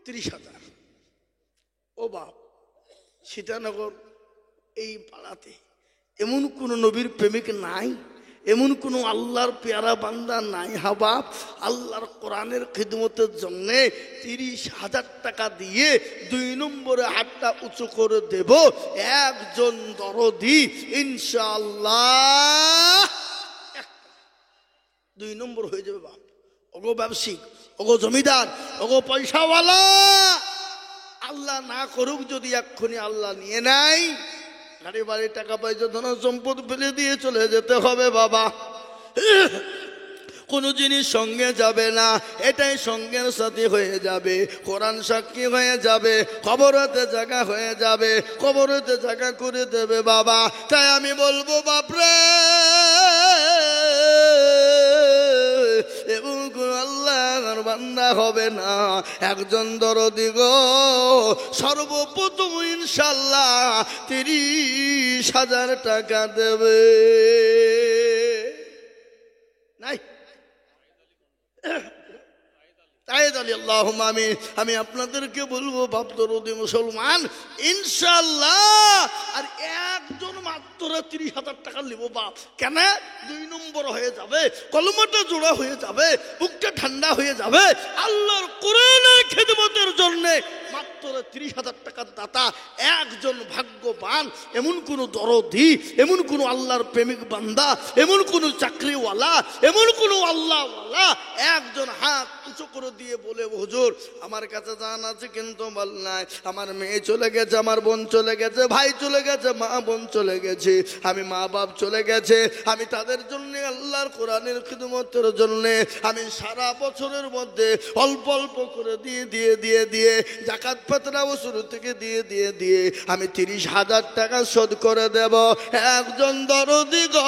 30,000। ও বাপ, সীতানগর এই পাড়াতে এমন কোন নবীর প্রেমিক নাই, এমন কোন আল্লাহর পেয়ারা বান্দা নাই হাবাব, আল্লাহর কোরআনের খিদমতের জন্য 30,000 টাকা দিয়ে 2 নম্বরে হাতটা উঁচু করে দেব একজন দরদি ইনশাআল্লাহ। 2 নম্বর হয়ে যাবে বাপ। ওগো ব্যবসায়িক, ওগো জমিদার, ওগো পয়সাওয়ালা, আল্লাহ না করুক যদি এক্ষুনি আল্লাহ নিয়ে নেয়, গাড়ি বাড়ি টাকা পয়সা ধন সম্পদ ফেলে দিয়ে চলে যেতে হবে বাবা। কোনো জিনিস সঙ্গে যাবে না, এটাই সঙ্গের সাথী হয়ে যাবে, কোরআন সাক্ষী হয়ে যাবে, কবরেতে জায়গা হয়ে যাবে, কবরেতে জায়গা করে দেবে বাবা। তাই আমি বলবো বাপরে, এবং আল্লাহর বান্দা হবে না একজন দরদি গো, সর্বপ্রথম ইনশাআল্লাহ 30,000 টাকা দেবে। নাই আমি আপনাদেরকে বলবো বাপ দরদি মুসলমান, ইনশাআল্লাহ আর একজন মাত্র 30,000 টাকা নিব বাপ। কেন? 2 নম্বর হয়ে যাবে, কলমাটা জোড়া হয়ে যাবে, বুকটা ঠান্ডা হয়ে যাবে, আল্লাহর কোরআনের খিদমতের জন্য মাত্র 30,000 টাকার দাতা একজন ভাগ্যবান। এমন কোন দরদি, এমন কোন আল্লাহর প্রেমিক বান্দা, এমন কোন চাকরিওয়ালা, এমন কোন আল্লাহওয়ালা একজন হাত উঁচু করে দিয়ে বলে হুজুর আমার কাছে জান আছে কিন্তু বল নাই, আমার মেয়ে চলে গেছে, আমার বোন চলে গেছে, ভাই চলে গেছে, মা বোন চলে গেছে, আমি মা বাপ চলে গেছে, আমি তাদের জন্য আল্লাহর কোরআনের খিদমতের জন্য আমি সারা বছরের মধ্যে অল্প অল্প করে দিয়ে যাকাত ফিতরাও শুরু থেকে দিয়ে আমি 30,000 টাকা শোধ করে দেব। একজন দরদি গো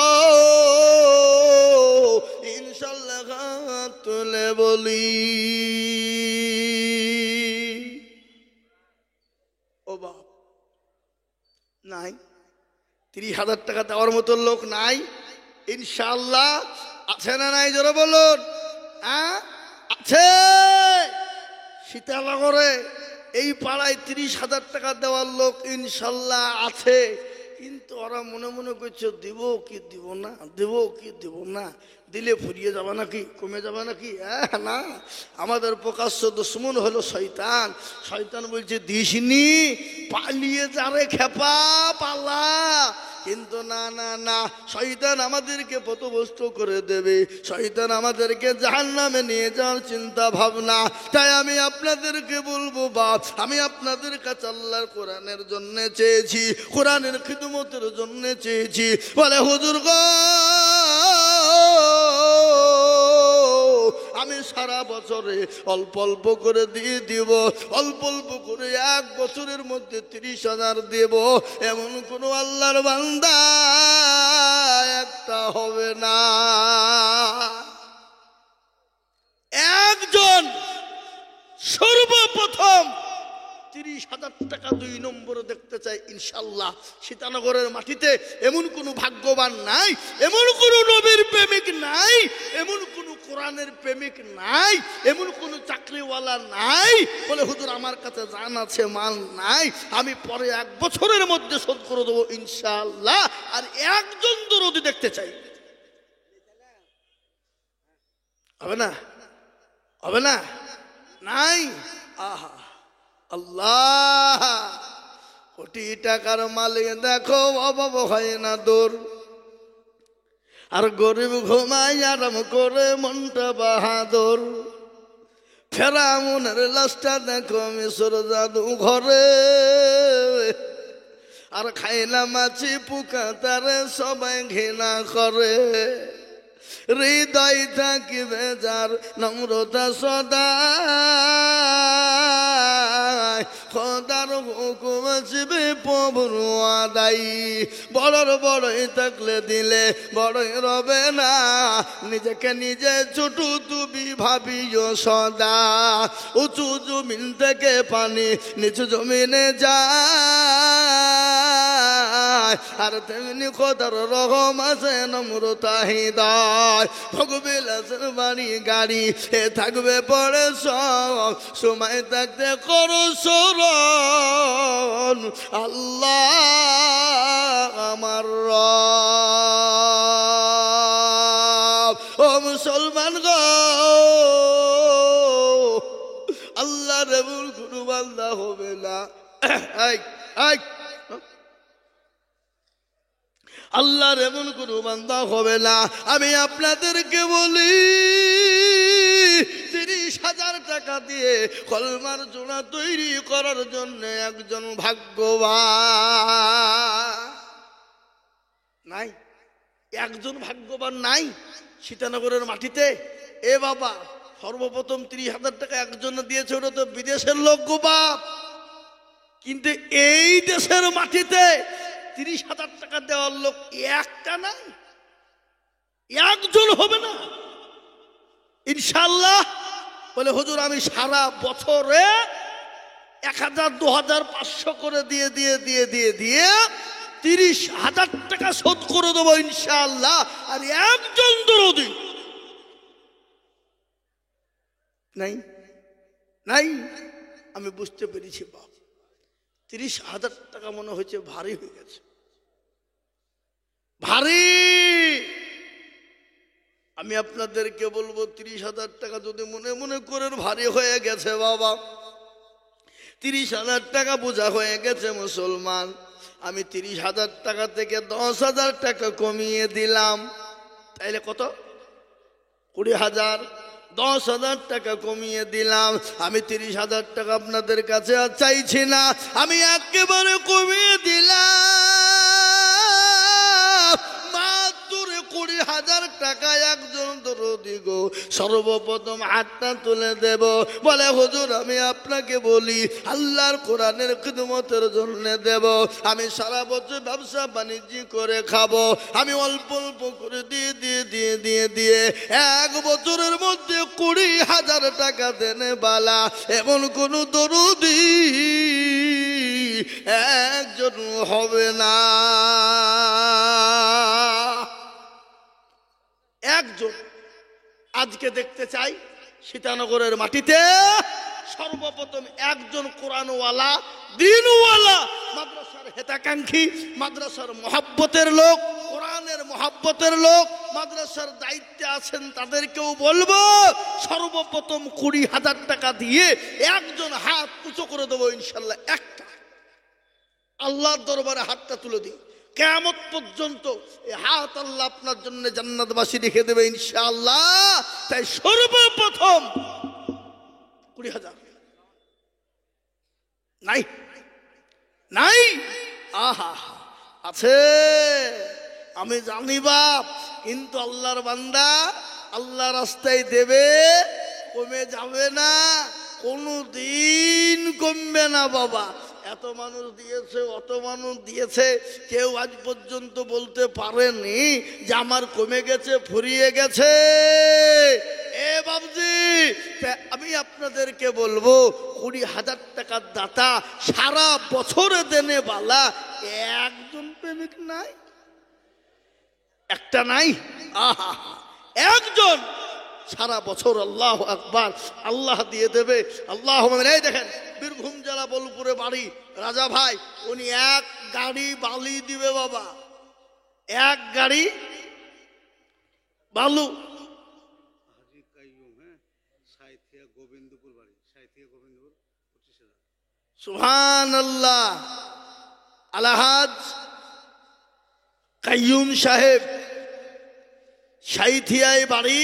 ইনশাআল্লাহ হাত তুলে বলি ও বাপ। নাই 30,000 টাকা দেওয়ার মতো লোক নাই? ইনশাআল্লাহ আছে না নাই? জোরে বলুন। আছে। সীতানগরে এই পাড়ায় 30,000 টাকা দেওয়ার লোক ইনশাআল্লাহ আছে। কিন্তু ওরা মনে মনে করছে দিব কি দিব না, দেব কি দিব না, দিলে ফুরিয়ে যাবে নাকি, কমে যাবে নাকি? না, আমাদের প্রকাশ্য দুশ্মন হলো শয়তান। শয়তান বলছে দিসনি, পালিয়ে যারে খেপা পালা। কিন্তু না না না, শয়তান আমাদেরকে পথভ্রষ্ট করে দেবে, শয়তান আমাদেরকে জাহান্নামে নিয়ে যাওয়ার চিন্তা ভাবনা। তাই আমি আপনাদেরকে বলবো বাপ, আমি আপনাদের কাছে আল্লাহর কোরআনের জন্য চেয়েছি, কোরআনের খিদমতের জন্য চেয়েছি। বলে হুজুর গো আমি সারা বছরে অল্প অল্প করে দিয়ে দিব, অল্প অল্প করে 1 বছরের মধ্যে 30,000 দেব। এমন কোন আল্লাহর বান্দা একটা হবে না। একজন সর্বপ্রথম 30,000 টাকা 2 নম্বরে দেখতে চাই ইনশাআল্লাহ। সীতানগরের মাটিতে এমন কোন ভাগ্যবান নাই, এমন কোন নবীর প্রেমিক নাই, এমন কোন কোরআনের প্রেমিক নাই, এমন কোন চাকরিওয়ালা নাই বলে হুজুর আমার কাছে জান আছে মাল নাই, আমি পরে 1 বছরের মধ্যে শোধ করে দেবো ইনশাআল্লাহ। আর একজন দরদি দেখতে চাই। হবে না? হবে না? নাই। আহা আল্লাহ, কোটি টাকার মালিক দেখো অভাব হয় না দূর, আর গরিব ঘুমাই আরাম করে মনটা বাহাদুর। ফেরাউনের লাশটা দেখো মিশর জাদু ঘরে, আর খাইলা মাছি পোকা তারে সবাই ঘৃণা করে। হৃদয় থাকিবে যার নম্রতা সদা, খোদার হুকুম আসবে প্রভুর আদায়। বড়র বড়ই থাকলে দিলে বড়ই রবে না, নিজেকে নিজে ছোট তুমি ভাবিও সদা। উঁচু জমিন থেকে পানি নিচু জমিনে যায়, আর তেমনি খোদার রহম আছে নম্রতা হৃদয়। ভোগবে লাশের বাড়ি গাড়ি এ থাকবে পরে সব, সময় থাকতে করো স্মরণ আল্লাহ আমার রব। ও মুসলমান গো, আল্লাহর এমন কোনো বান্দা হবে না, আল্লাহর এমন কোনো বান্দা হবে না। আমি আপনাদেরকে বলি 30,000 টাকা দিয়ে কলমার জোড়া তৈরি করার জন্য একজন ভাগ্যবান নাই? একজন ভাগ্যবান নাই সীতানগরের মাটিতে? এ বাবা, সর্বপ্রথম 30,000 টাকা একজনে দিয়েছে, ওটা তো বিদেশের লোক গো বাপ। কিন্তু এই দেশের মাটিতে 30,000 টাকা দেওয়ার লোক একটা নাই, একজন হবে না ইনশাআল্লাহ। বলে হুজুর আমি সারা বছরে 1000, 2000, 500 করে দিয়ে দিয়ে দিয়ে দিয়ে দিয়ে 30,000 টাকা শোধ করে দেবো ইনশাআল্লাহ। আর একজন দরদি নাই, নাই। আমি বুঝতে পেরেছি বাপ, 30,000 টাকা মনে হচ্ছে ভারী হয়ে গেছে, ভারী। আমি আপনাদেরকে বলবো 30,000 টাকা যদি মনে মনে করেন ভারী হয়ে গেছে বাবা, 30,000 টাকা বোঝা হয়ে গেছে মুসলমান, আমি 30,000 টাকা থেকে 10,000 টাকা কমিয়ে দিলাম। তাইলে কত? 20,000। 10,000 টাকা কমিয়ে দিলাম। আমি 30,000 টাকা আপনাদের কাছে আর চাইছি না, আমি একেবারে কমিয়ে দিলাম মাত্র 20,000 টাকা। একজন দরদি গো সর্বপ্রথম হাতটা তুলে দেব, বলে হুজুর আমি আপনাকে বলি আল্লাহর কোরআনের খিদমতের জন্য দেব, আমি সারা বছর ব্যবসা বাণিজ্য করে খাবো, আমি অল্প অল্প করে দিয়ে দিয়ে দিয়ে দিয়ে দিয়ে 1 বছরের মধ্যে 20,000 টাকা দেনে বালা এমন কোন দরদি একজন হবে না। একজন আজকে দেখতে চাই সীতানগরের মাটিতে সর্বপ্রথম একজন কোরআনওয়ালা, দিনওয়ালা, মাদ্রাসার হেতাকাঙ্ক্ষী, মাদ্রাসার মহাব্বতের লোক, কোরআনের মহাব্বতের লোক, মাদ্রাসার দায়িত্বে আছেন তাদেরকেও বলবো সর্বপ্রথম 20,000 টাকা দিয়ে একজন হাত উঁচু করে দেবো ইনশাল্লাহ। একটা আল্লাহর দরবারে হাতটা তুলে দিই, কিয়ামত পর্যন্ত এই হাত আল্লাহ আপনার জন্য জান্নাতবাসী রেখে দেবে ইনশাআল্লাহ। তাই সর্বপ্রথম 20,000 নাই, নাই, আহা আছে আমি জানি বাপ, কিন্তু আল্লাহর বান্দা আল্লাহ রাস্তায় দেবে, কমে যাবে না, কোনো দিন কমবে না বাবা। এত মানুষ দিয়েছে, অত মানুষ দিয়েছে, কেউ আজ পর্যন্ত বলতে পারেনি যে আমার কমে গেছে, ফুরিয়ে গেছে। এ বাবজি, আমি আপনাদেরকে বলবো 20,000 টাকার দাতা সারা বছরে দেনে বালা একজন প্রেমিক নাই, একটা নাই, আহা একজন সারা বছর। আল্লাহু আকবার, আল্লাহ দিয়ে দেবে। আল্লাহ এই দেখেন বীরভূম জেলা বোলপুরে বাড়ি রাজা ভাই, উনি 1 গাড়ি বালি দিবে বাবা, 1 গাড়ি বালু। সুবহানাল্লাহ। আলহাজ কাইয়ুম সাহেব সাইথিয়ায় বাড়ি,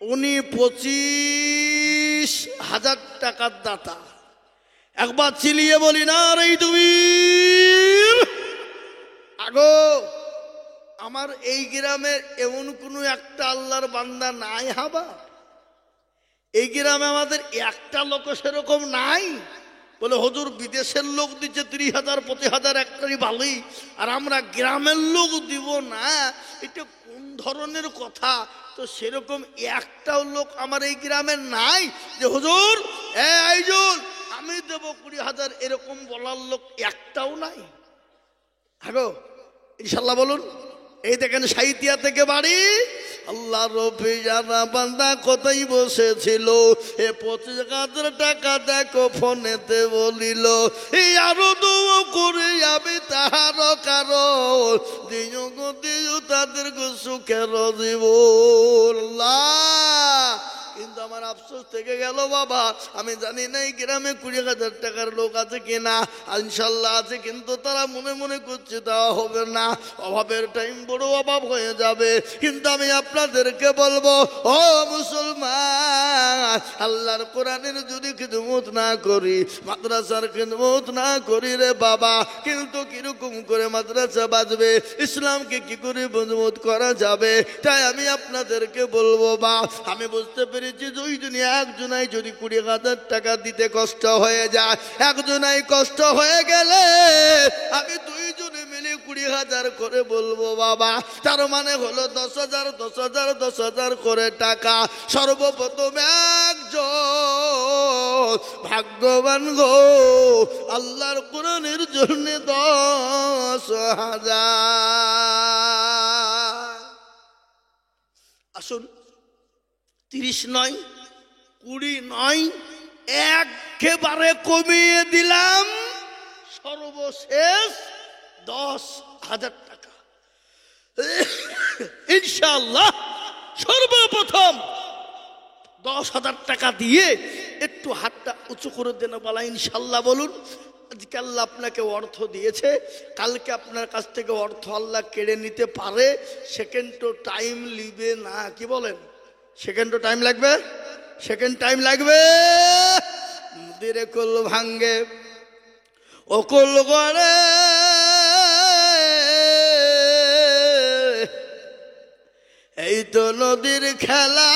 উনি 25,000 টাকার দাতা। একবার চিলিয়ে বলি না রে তুমি আগো। আমার এই গ্রামের এমন কোনো একটা আল্লাহর বান্দা নাই হাবা, এই গ্রামে আমাদের একটা লোক সেরকম নাই বলে হুজুর বিদেশের লোক দিচ্ছে 30,000, 25,000 একটাই ভালোই, আর আমরা গ্রামের লোক দিব না, এটা কোন ধরনের কথা? তো সেরকম একটাও লোক আমার এই গ্রামে নাই যে হুজুর এইজন আমি দেব 20,000, এরকম বলার লোক একটাও নাই। হ্যাঁ ইনশাল্লাহ বলুন। এই দেখেন সাইতিয়া থেকে বাড়ি, আল্লাহ রবি জানা বান্দা কোথায় বসেছিল, এ 25,000 টাকা দেখো ফোনেতে বলিল, এই আরো দোয়া করে আমি তাহার কারণ দিও গো দিও তাদের সুখের জীবন। কিন্তু আমার আফসোস থেকে গেল বাবা, আমি জানি না এই গ্রামে 20,000 টাকার লোক আছে কিনা। ইনশাল্লাহ আছে, কিন্তু তারা মনে মনে করছে দেওয়া হবে না, অভাবের টাইম বড় অভাব হয়ে যাবে। কিন্তু আমি আপনাদেরকে বলবো, ও মুসলমান, আল্লাহর কোরআনের যদি খিদমত না করি, মাদ্রাসার খিদমত না করি রে বাবা, কিন্তু কিরকম করে মাদ্রাসা বাজবে, ইসলামকে কি করে মজবুত করা যাবে? তাই আমি আপনাদেরকে বলবো বা আমি বুঝতে পেরেছি যে ওই জন্য একজনাই যদি 20,000 টাকা দিতে কষ্ট হয়ে যায়, একজনাই কষ্ট হয়ে গেলে আমি 2 জনে মিলে 20,000 করে বলবো বাবা। তার মানে হলো 10,000 10,000 10,000 করে টাকা। সর্বপ্রথম একজন ভাগ্যবান গো, আল্লাহর কোরআনের জন্য 10,000। আসুন, 30 নয়, 20 নয়, একেবারে কমিয়ে দিলাম, সর্বশেষ 10,000 টাকা। ইনশাআল্লাহ সর্বপ্রথম 10,000 টাকা দিয়ে একটু হাতটা উঁচু করে দেন বলা ইনশাআল্লাহ বলুন। আজকে আল্লাহ আপনাকে অর্থ দিয়েছে, কালকে আপনার কাছ থেকে অর্থ আল্লাহ কেড়ে নিতে পারে, সেকেন্ডও টাইম লিবে না। কি বলেন? সেকেন্ডও টাইম লাগবে? সেকেন্ড টাইম লাগবে? নদীর কুল ভাঙ্গে অকুল গড়ে, এই তো নদীর খেলা।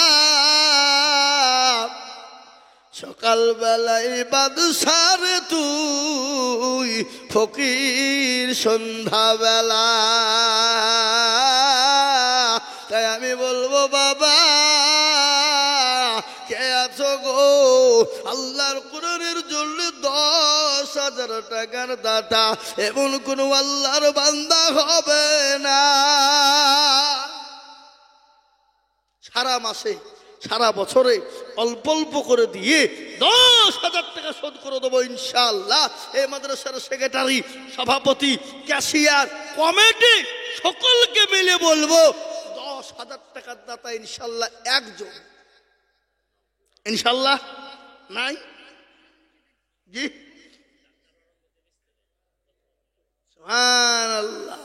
সকালবেলায় বাদশার তুই ফকির সন্ধ্যাবেলা। তাই আমি বলবো বাবা, কে আছো গো আল্লাহর কোরআনের জন্য 10,000 টাকার দাতা এমন কোন আল্লাহর বান্দা হবে না। সারা মাসে সারা বছরে অল্প অল্প করে দিয়ে 10,000 টাকা শোধ করে দেবো ইনশাআল্লাহ। এই মাদ্রাসার সেক্রেটারি, সভাপতি, ক্যাশিয়ার, কমিটি সকলকে মিলে বলবো 10,000 টাকার দাতা ইনশাআল্লাহ একজন। ইনশাআল্লাহ নাই? জি সুবহানাল্লাহ।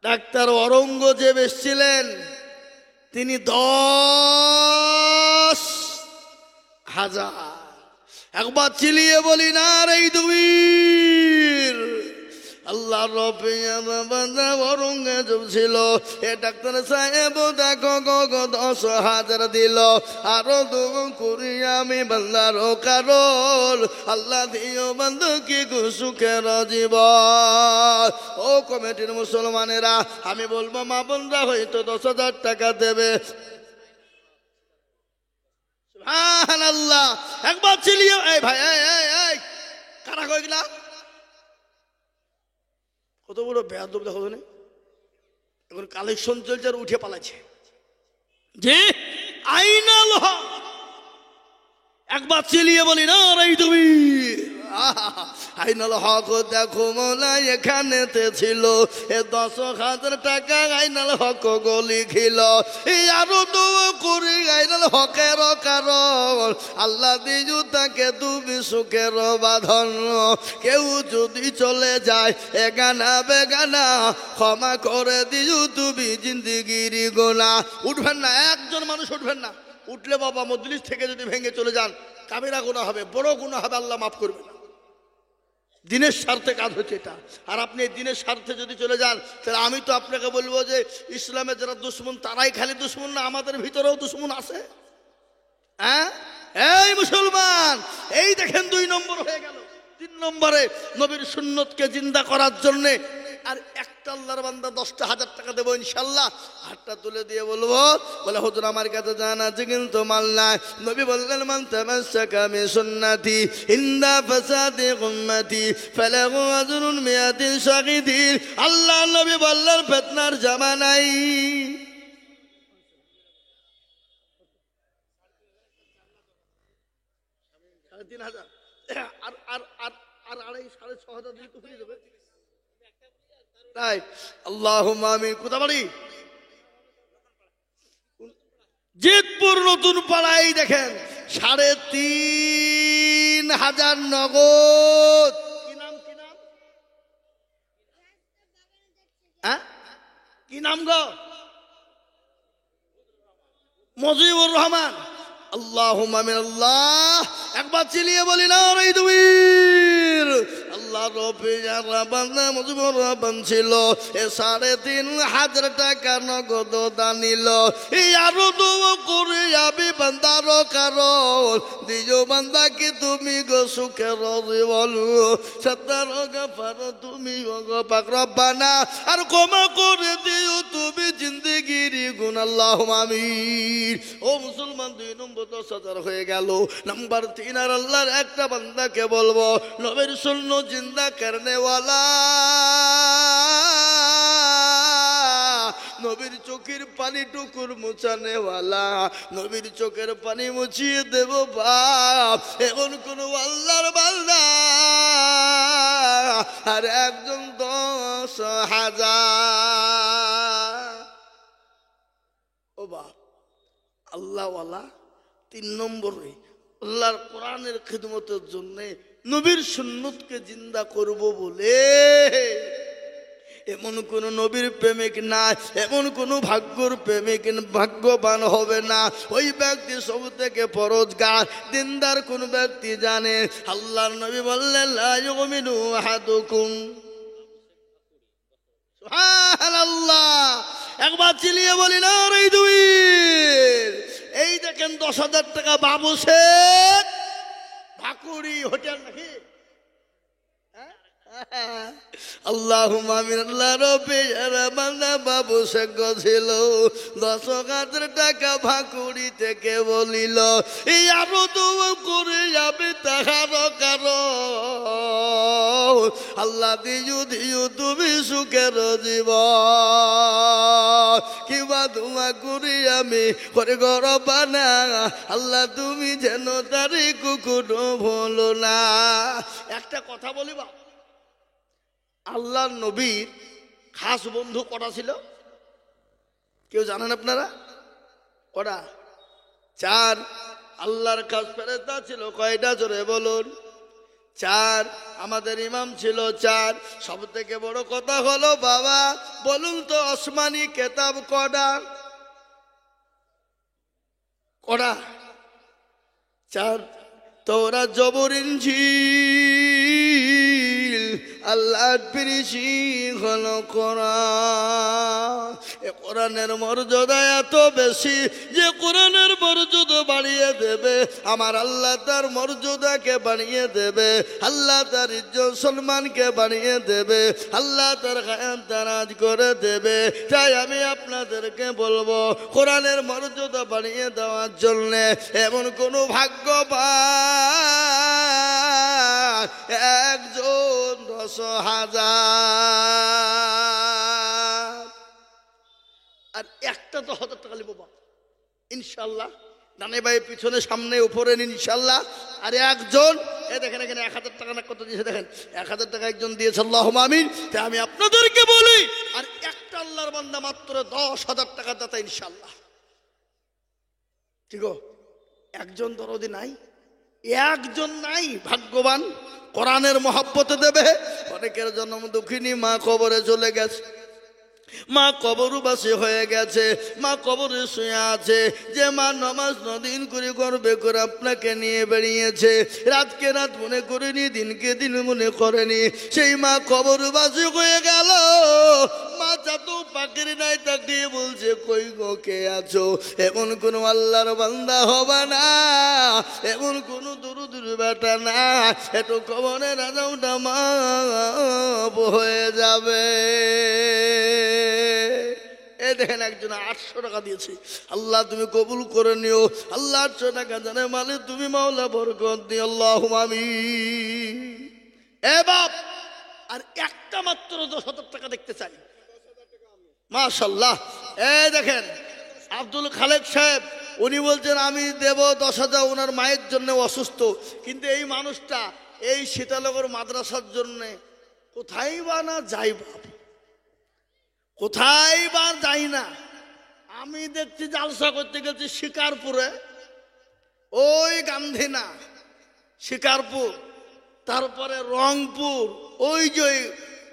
ডাক্তার অরঙ্গজেব এসেছিলেন, তিনি 10,000। একবার চিলিয়ে বলি না রে দুবীর। আল্লাহ রব্বে অরঙ্গজেব ছিল, এ ডাক্তার সাহেব দেখো গো 10,000 দিল, আরো দুগুণ করি আমি বান্দার কারণ, আল্লাহ দিও বন্ধু কি সুখের জীবন। ও কমিটির মুসলমানেরা, আমি বলবো মা বোনরা হয়তো 10,000 টাকা দেবে। সুবহানাল্লাহ। একবার চিলিয়ে, এই ভাই এই কারা কইলা কত বড় বেয়াদব দেখো না। এখন কালেকশন চলছে আর উঠে পালাচ্ছে। যে আইনাল হক, একবার চিলিয়ে বলি না রে তুমি। আইনাল হক দেখো মোলা এখানেতে ছিল, এ 10,000 টাকা আইনাল হক গো লিখিল, এই আরো তো করি আইনাল হকের কারণ, আল্লাহ দিজু তাকে তুমি সুখের বাঁধন। কেউ যদি চলে যায় এগানা বেগানা, ক্ষমা করে দিজু তুমি জিন্দিগির গোনা। উঠবেন না, একজন মানুষ উঠবেন না। উঠলে বাবা মজলিস থেকে যদি ভেঙে চলে যান, কাবিরা গুনাহ হবে, বড় গুনাহ হবে, আল্লাহ মাফ করবে না। দিনের স্বার্থে কাজ হচ্ছে এটা। আর আপনি দিনের স্বার্থে যদি চলে যান, তাহলে আমি তো আপনাকে বলবো যে ইসলামের যারা দুশ্মন তারাই খালি দুশ্মন না, আমাদের ভিতরেও দুশ্মন আছে। হ্যাঁ, এই মুসলমান, এই দেখেন 2 নম্বর হয়ে গেল। 3 নম্বরে নবীর সুন্নতকে জিন্দা করার জন্যে আর একটা আল্লাহর বান্দা 10,000 টাকা দেবো ইনশাল্লাহ। হাতটা তুলে দিয়ে বলবো, বলে হুজুর আমার কাছে জান আছে কিন্তু মাল নাই। নবী বললেন মান তামাসসাকা বিসুন্নতি ইনদা ফাসাদি উম্মতি ফালাহু আজরুন মিয়াতিন শাহিদিন। আল্লাহ নবী বললেন ফিতনার জামানাই, আর 6,500 দিলে তো হয়ে যাবে। তাই আল্লাহুম্মা আমিন। কোথা বাড়ি? জিতপুর নতুন পাড়ায় দেখেন ৩,৫০০ নগদ। কি নাম কি নাম? হ্যাঁ কি নাম গো? মজিবুর রহমান। আল্লাহুম্মা আমিন। আল্লাহ একবার চিলিয়ে বলি না রে দুইর। আল্লাহ রব্বে যারা বান্দা মজিবুর রহমান ছিল এ ৩,৫০০ টাকা নগদ দানিল। এই আরো দোয়া করে যাবি বান্দার কারণ দিও বান্দাকে তুমি গো সুখের জীবন সত্তার গাফার তুমি গো পাক রব্বানা আর ক্ষমা করে দিও তুমি জিন্দেগির গুণ। আল্লাহুম্মা আমিন। ও মুসলমান ২ নম্বর ১০,০০০ হয়ে গেল। নাম্বার ৩ আর আল্লাহর একটা বান্দাকে বলবো নবীর সুন্নাত জিন্দা করনে ওয়ালা নবীর চোখের পানি টুকুর মুছানে ওয়ালা নবীর চোখের পানি মুছিয়ে দেব বাপ এমন কোন আল্লাহর বান্দা আর একজন ১০,০০০। ও বাপ আল্লাহওয়ালা ৩ নম্বরে আল্লাহর কোরআনের খিদমতের জন্য নবীর সুন্নতকে জিন্দা করব বলে এমন কোন নবীর প্রেমিক না, এমন কোন ভাগ্যর প্রেমিক ভাগ্যবান হবে না। ওই ব্যক্তি সব থেকে পরোজগার দিনদার কোন ব্যক্তি জানে। আল্লাহর নবী বললেন লা ইউমিনু আহাদুকুম। সুবহানাল্লাহ একবার চিলিয়ে বলি না রে দুই। এই দেখেন ১০,০০০ টাকা বাবু শেখ ভাকুড়ি হোটেল নাকি? আল্লাহুম্মা আমিন। আল্লাহ রব্বে যারা বান্দা বাবু শেখ ছিল ১০,০০০ টাকা ভাকুড়ি থেকে বলিল এই আরো দোয়া করে যাবে তাহার কারণ আল্লাহ দিও দিও তুমি সুখের জীবন কিবা দোয়া করি আমি করে গরবানা আল্লাহ তুমি যেন তারে কুকুরও ভুলো না। একটা কথা বলিবা, আল্লাহর নবীর খাস বন্ধু কটা ছিল কেউ জানেন আপনারা? কটা? ৪। আল্লাহর খাস ফেরেশতা ছিল কয়টা জোরে বলুন? ৪। আমাদের ইমাম ছিল ৪। সব থেকে বড় কথা হলো বাবা বলুন তো আসমানি কিতাব কটা? কটা? ৪। তোরা জবর ইনজিল আল্লাহর পিরিশি হলো কোরআন। এ কোরআনের মর্যাদা এত বেশি যে কোরআনের মর্যাদা বাড়িয়ে দেবে আমার আল্লাহ তার মর্যাদাকে বাড়িয়ে দেবে, আল্লাহ তার ইজ্জত সম্মানকে বাড়িয়ে দেবে, আল্লাহ তার গায়ান তারাজ করে দেবে। তাই আমি আপনাদেরকে বলবো কোরআনের মর্যাদা বাড়িয়ে দেওয়ার জন্য এমন কোনো ভাগ্যবান একজন ১০,০০০ আর একটা ১০,০০০ টাকা লিখবো ইনশাল্লাহ। নানে ভাই পিছনে সামনে উপরে ইনশাল্লাহ। আর একজন এ দেখেন এখানে ১,০০০ টাকা না কত দিয়েছে দেখেন ১,০০০ টাকা একজন দিয়েছে আল্লাহুম্মা আমিন। তাই আমি আপনাদেরকে বলি আর একটা আল্লাহর বান্দা মাত্র ১০,০০০ টাকা দাতা ইনশাল্লাহ। ঠিক একজন দরদি নাই, একজন নাই ভাগ্যবান কোরআনের মহব্বতে দেবে। অনেকের জন্ম দুঃখিনী মা কবরে চলে গেছে, মা কবরবাসী হয়ে গেছে, মা কবরে শুয়ে আছে। যে মা নামাজ নদিন করে করবে করে আপনাকে নিয়ে বেরিয়েছে, রাতকে রাত মনে করেনি, দিনকে দিন মনে করেনি, সেই মা কবরবাসী হয়ে গেল। মা চাতো পাখির নাই তাকিয়ে বলছে কই গো কে আছো? এমন কোন আল্লাহর বান্দা হবে না, এমন কোন দরুদের বেটা না, একটু কবরে রাজাউটা মা হয়ে যাবে। এ দেখেন একজন ৮০০ টাকা দিয়েছে, আল্লাহ তুমি কবুল করে নিও। আল্লাহ ৮০০ টাকা জানে মানে তুমি মাওলা বরকত দিও আল্লাহুম্মা আমিন। এ বাপ আর একটা মাত্র ১০,০০০ টাকা দেখতে চাই মাশাআল্লাহ। এই দেখেন আব্দুল খালেক সাহেব উনি বলছেন আমি দেব ১০,০০০, ওনার মায়ের জন্য অসুস্থ। কিন্তু এই মানুষটা এই সীতানগর মাদ্রাসার জন্য কোথায় বা না যাই বাপ, কোথায় বা যাই না। আমি দেখছি জালসা করতে গেছি শিকারপুরে, ওই গান্ধী না শিকারপুর, তারপরে রংপুর, ওই যে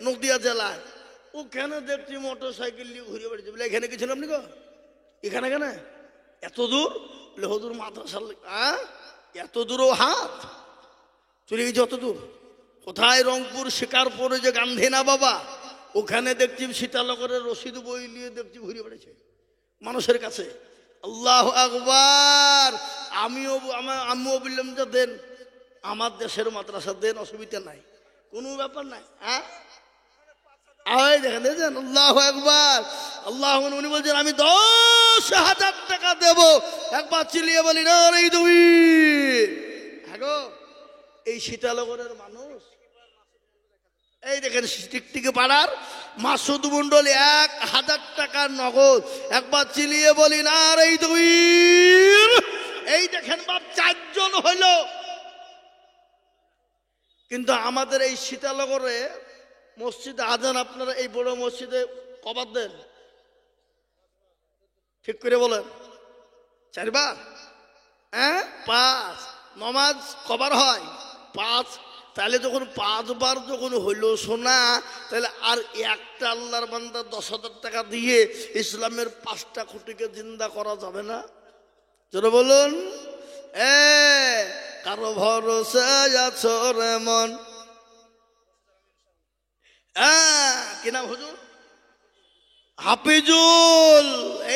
নদিয়া জেলায়, ওখানে দেখছি মোটর সাইকেল নিয়ে ঘুরে বেড়েছে। বলে এখানে গেছিলাম আপনি গো, এখানে কেন এত দূর? বলে হদুর মাদ্রাসার, এত দূরও হাত চলে গেছে, অত দূর কোথায়? রংপুর শিকারপুরে যে গান্ধী না বাবা, ওখানে দেখছি সীতানগরের রশিদ বই নিয়ে দেখছি ঘুরে বেড়েছে মানুষের কাছে। আল্লাহু আকবার। আমিও বললাম যে দেন, আমার দেশের মাদ্রাসা দেন, অসুবিধা নাই, কোনো ব্যাপার নাই। দেখেন দেখেন, আল্লাহু আকবার। আল্লাহ, উনি বলছেন আমি 10,000 টাকা দেব। একবার চিলিয়ে বলি না রে তুমি। হ্যাঁ গো, এই সীতানগরের মানুষ। এই দেখেন টিকটিকি পাড়ার মাসুদ মন্ডল 1,000 টাকার নগদ। একবার চিলিয়ে বলি না রে তুমি। এই দেখেন বাপ, 4 জন হইল। কিন্তু আমাদের এই সীতানগরে মসজিদে আজান, আপনারা এই বড় মসজিদে কবার দেন? ঠিক করে বলেন। 4 বার? 5। নমাজ কবার হয়? 5। তাহলে যখন 5 বার যখন হইল শোনা, তাহলে আর একটা আল্লাহর বান্দা 10,000 টাকা দিয়ে ইসলামের 5টা খুঁটিকে জিন্দা করা যাবে না? চলো বলুন। কারো ভরসা আছো রে মন। কি নাম হুজুর? হাফিজুল।